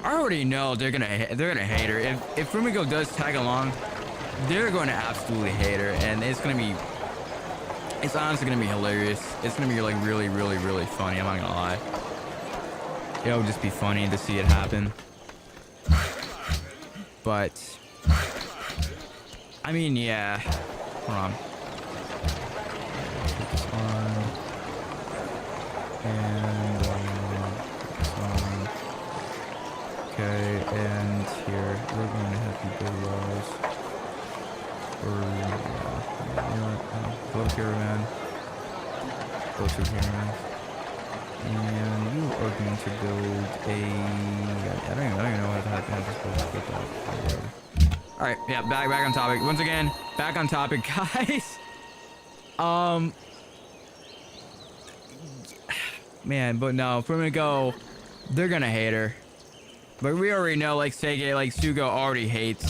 I already know they're gonna hate her. If Fumigo does tag along, they're going to absolutely hate her, and it's honestly gonna be hilarious. It's gonna be like really, really, really funny. I'm not gonna lie. It'll just be funny to see it happen. But I mean, yeah. Hold on. Put this on. And okay, and here we're going to have to build walls. Or you know what? Build here, man. Build here, man. And you are going to build a. I don't even know what to have this build that. All right, yeah, back on topic. Once again, back on topic, guys. Man, but no, Fumiko, they're gonna hate her. But we already know, like Seige, like Sugo already hates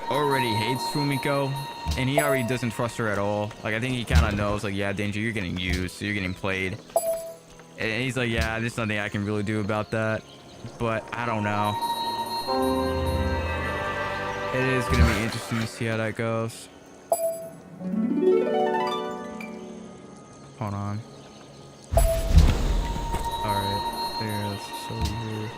Fumiko, and he already doesn't trust her at all. Like I think he kind of knows, like, yeah, Denji, you're getting used, so you're getting played. And he's like, yeah, there's nothing I can really do about that. But I don't know. It is gonna be interesting to see how that goes. Hold on. Alright, there, let's show you here.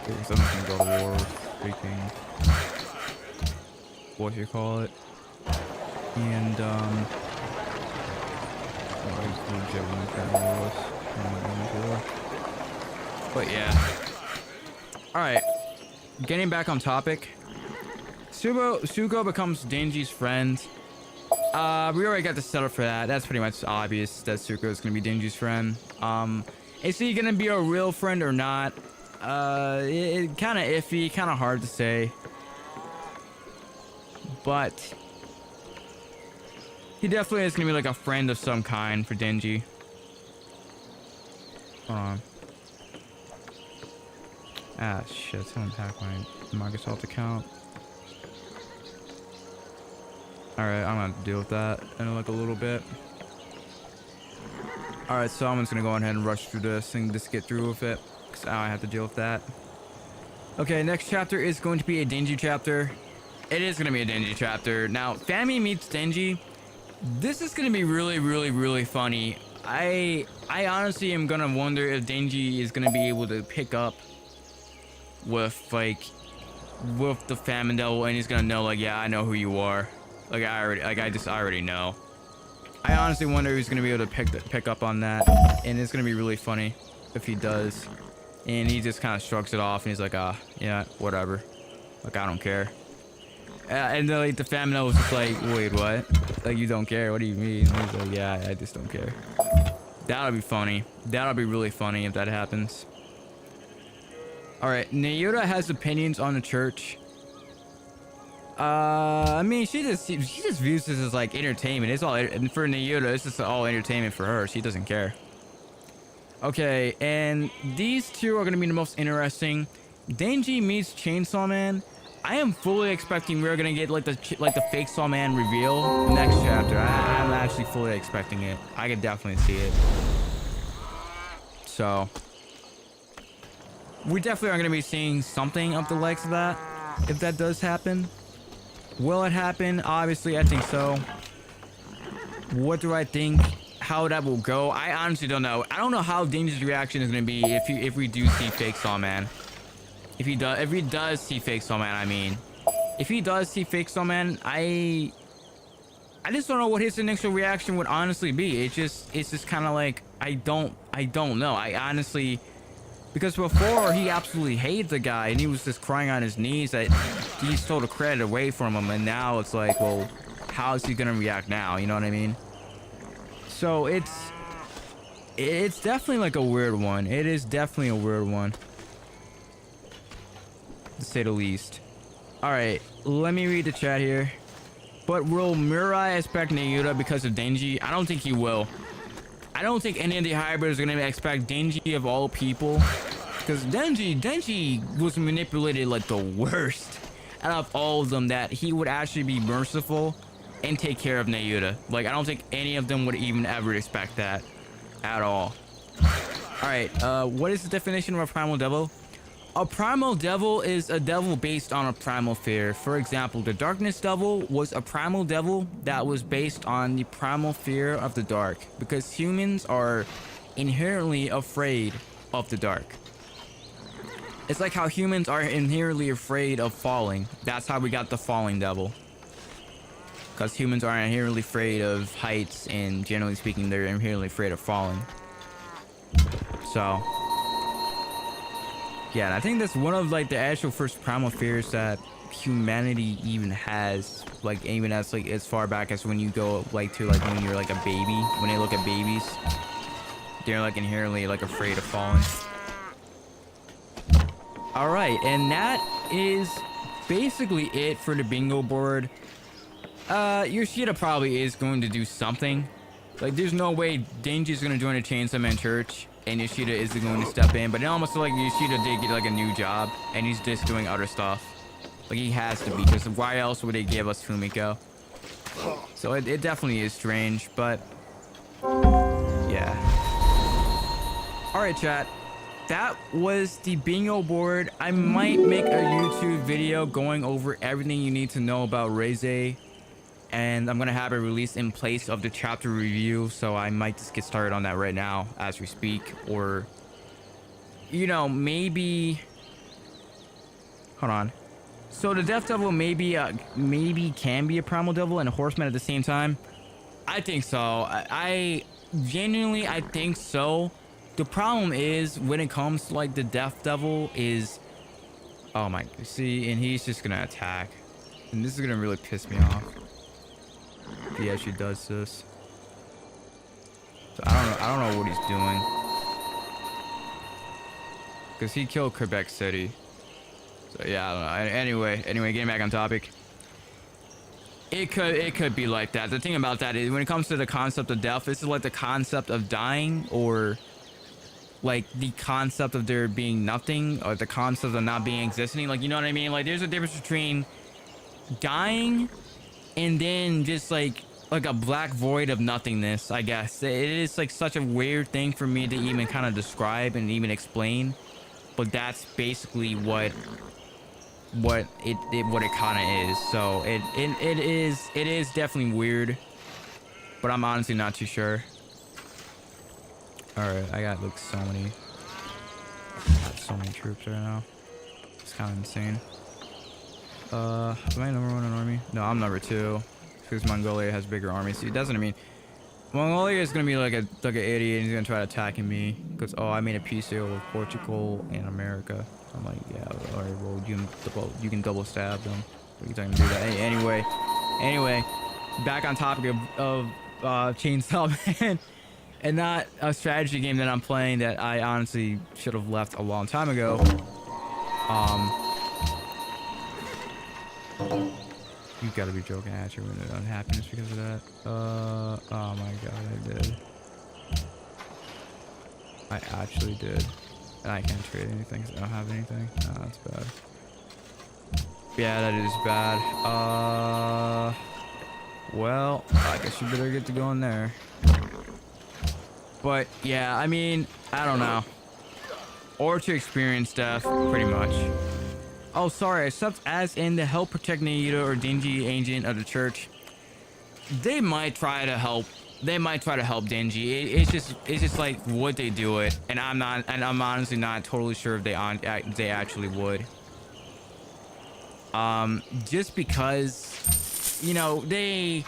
And I'm just gonna go to war with freaking what you call it. And but yeah. Alright. Getting back on topic. Sugo becomes Denji's friend. We already got the setup for that. That's pretty much obvious that Sugo is gonna be Denji's friend. Is he gonna be a real friend or not? It kind of iffy, kind of hard to say. But he definitely is gonna be like a friend of some kind for Denji. Hold on. Ah, shit. Someone hacked my Microsoft account. Alright, I'm gonna have to deal with that in like a little bit. Alright, so I'm just gonna go ahead and rush through this and just get through with it, because I have to deal with that. Okay, next chapter is going to be a Denji chapter. It is gonna be a Denji chapter. Now, Famine meets Denji. This is gonna be really funny. I honestly am gonna wonder if Denji is gonna be able to pick up with the Famine Devil, and he's gonna know, like, yeah, I know who you are. Like I already know. I honestly wonder if he's gonna be able to pick up on that, and it's gonna be really funny if he does. And he just kind of shrugs it off, and he's like, yeah, whatever. Like, I don't care. And then like the Famine Devil was just like, wait, what? Like, you don't care? What do you mean? And he's like, yeah, I just don't care. That'll be funny. That'll be really funny if that happens. Alright, Nayuta has opinions on the church. I mean, she just views this as like entertainment. It's all, and for Nayuta, it's just all entertainment for her. She doesn't care. Okay, and these two are gonna be the most interesting. Denji meets Chainsaw Man. I am fully expecting we're gonna get like the fake Saw Man reveal next chapter. I'm actually fully expecting it. I could definitely see it. So we definitely are gonna be seeing something of the likes of that if that does happen. Will it happen? Obviously, I think so. What do I think? How that will go? I honestly don't know. I don't know how Denji's reaction is gonna be if we do see fake Saw Man. If he does see fake Saw Man, I mean, if he does see fake Saw Man, I just don't know what his initial reaction would honestly be. It's just kind of like I don't know. I honestly, because before he absolutely hated the guy and he was just crying on his knees that he stole the credit away from him, and now it's like, well, how is he gonna react now? You know what I mean? So it's definitely like a weird one. It is definitely a weird one, to say the least. All right, let me read the chat here. But will Mirai expect Nayuta because of Denji? I don't think he will. I don't think any of the hybrids are gonna expect Denji of all people, because Denji was manipulated like the worst out of all of them, that he would actually be merciful and take care of Nayuta. Like, I don't think any of them would even ever expect that at all. All right, what is the definition of a primal devil? A primal devil is a devil based on a primal fear. For example, the Darkness Devil was a primal devil that was based on the primal fear of the dark, because humans are inherently afraid of the dark. It's like how humans are inherently afraid of falling. That's how we got the Falling Devil. Because humans are inherently afraid of heights, and generally speaking, they're inherently afraid of falling. So, yeah, and I think that's one of like the actual first primal fears that humanity even has. Like even as like as far back as when you go like to like when you're like a baby, when they look at babies, they're like inherently like afraid of falling. All right, and that is basically it for the bingo board. Yoshida probably is going to do something. Like, there's no way Denji's going to join a Chainsaw Man church and Yoshida isn't going to step in. But it almost like Yoshida did get like a new job and he's just doing other stuff. Like, he has to be, because why else would they give us Fumiko? So it definitely is strange, but yeah. All right, chat. That was the bingo board. I might make a YouTube video going over everything you need to know about Reze, and I'm gonna have it released in place of the chapter review, so I might just get started on that right now as we speak. Or, you know, maybe hold on. So the Death Devil maybe can be a Primal Devil and a Horseman at the same time. I think so. I genuinely think so. The problem is when it comes to like the Death Devil is, oh my, see, and he's just gonna attack, and this is gonna really piss me off if he actually does this. So I don't know what he's doing, because he killed Quebec City. So yeah, I don't know. Anyway, getting back on topic. It could be like that. The thing about that is when it comes to the concept of death, this is like the concept of dying, or like the concept of there being nothing, or the concept of not being existing. Like, you know what I mean? Like, there's a difference between dying and then just like a black void of nothingness, I guess. It is like such a weird thing for me to even kind of describe and even explain, but that's basically what it kind of is. So it is definitely weird, but I'm honestly not too sure. All right, I got like so many troops right now. It's kind of insane. Am I number one in army? No, I'm number two, because Mongolia has bigger armies. See, that's what I mean. Mongolia is gonna be like an idiot, and he's gonna try attacking me because, oh, I made a peace deal with Portugal and America. I'm like, yeah, all right, well, you can double stab them. What are you talking to do that? Hey, anyway, back on topic of Chainsaw Man. And not a strategy game that I'm playing that I honestly should have left a long time ago. You gotta be joking at your unhappiness because of that. Oh my god, I did. I actually did. And I can't trade anything because I don't have anything. No, that's bad. Yeah, that is bad. Well, I guess you better get to go in there. But yeah, I mean, I don't know. Or to experience death, pretty much. Oh, sorry, I subbed as in to help protect Naito or Denji, agent of the church. They might try to help. They might try to help Denji. It's just like, would they do it? And I'm honestly not totally sure if they actually would. Just because, you know, they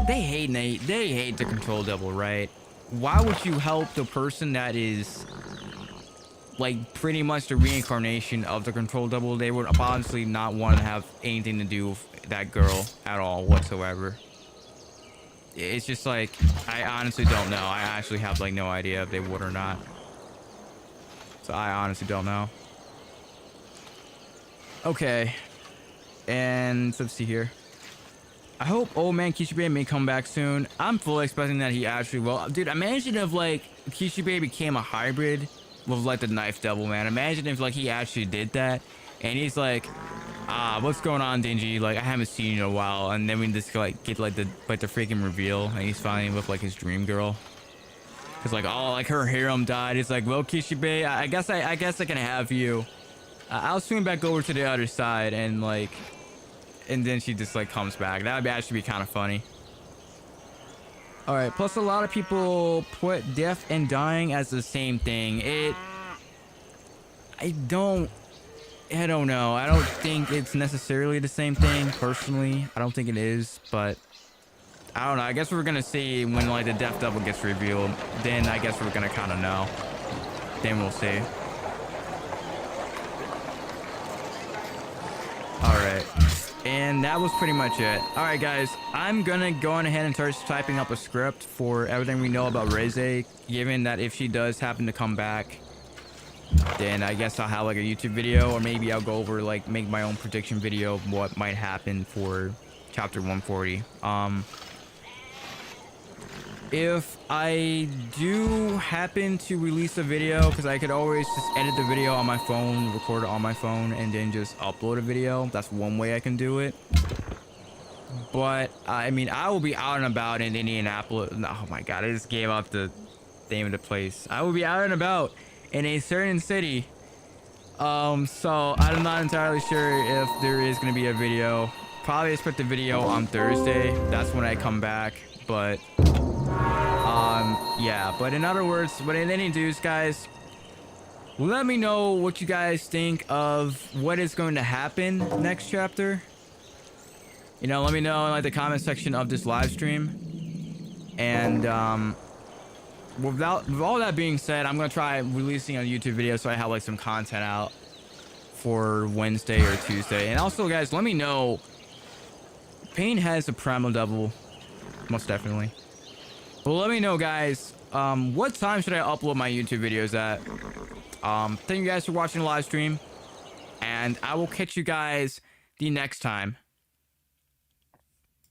hate Nate. They hate the Control Devil, right? Why would you help the person that is like pretty much the reincarnation of the Control Devil? They would honestly not want to have anything to do with that girl at all whatsoever. It's just like, I honestly don't know. I actually have like no idea if they would or not. So I honestly don't know. Okay, and let's see here. I hope old man Kishibe may come back soon. I'm fully expecting that he actually will. Dude, imagine if like Kishibe became a hybrid with like the Knife Devil, man. Imagine if like he actually did that, and he's like, what's going on, Denji? Like, I haven't seen you in a while, and then we just like get like the freaking reveal, and he's finally with like his dream girl. Cause like, oh, like her harem died. It's like, well, Kishibe, I guess I can have you. I'll swing back over to the other side, and like. And then she just like comes back. That would actually be kind of funny. All right. Plus, a lot of people put death and dying as the same thing. I don't I don't know. I don't think it's necessarily the same thing, personally. I don't think it is, but I don't know. I guess we're gonna see when like the Death Devil gets revealed. Then I guess we're gonna kind of know. Then we'll see. All right. And that was pretty much it. All right, guys. I'm gonna go on ahead and start typing up a script for everything we know about Reze. Given that if she does happen to come back, then I guess I'll have like a YouTube video, or maybe I'll go over like make my own prediction video of what might happen for chapter 140. If I do happen to release a video, because I could always just edit the video on my phone, record it on my phone, and then just upload a video. That's one way I can do it. But I mean, I will be out and about in Indianapolis. Oh my god, I just gave up the name of the place. I will be out and about in a certain city. So I'm not entirely sure if there is going to be a video. Probably expect the video on Thursday. That's when I come back. But yeah, but in other words, but in any news, guys, let me know what you guys think of what is going to happen next chapter. You know, let me know in like the comment section of this live stream. And with all that being said, I'm gonna try releasing a YouTube video so I have like some content out for Wednesday or Tuesday. And also, guys, let me know. Pain has a Primal Devil, most definitely. But let me know, guys, what time should I upload my YouTube videos at? Thank you guys for watching the live stream, and I will catch you guys the next time.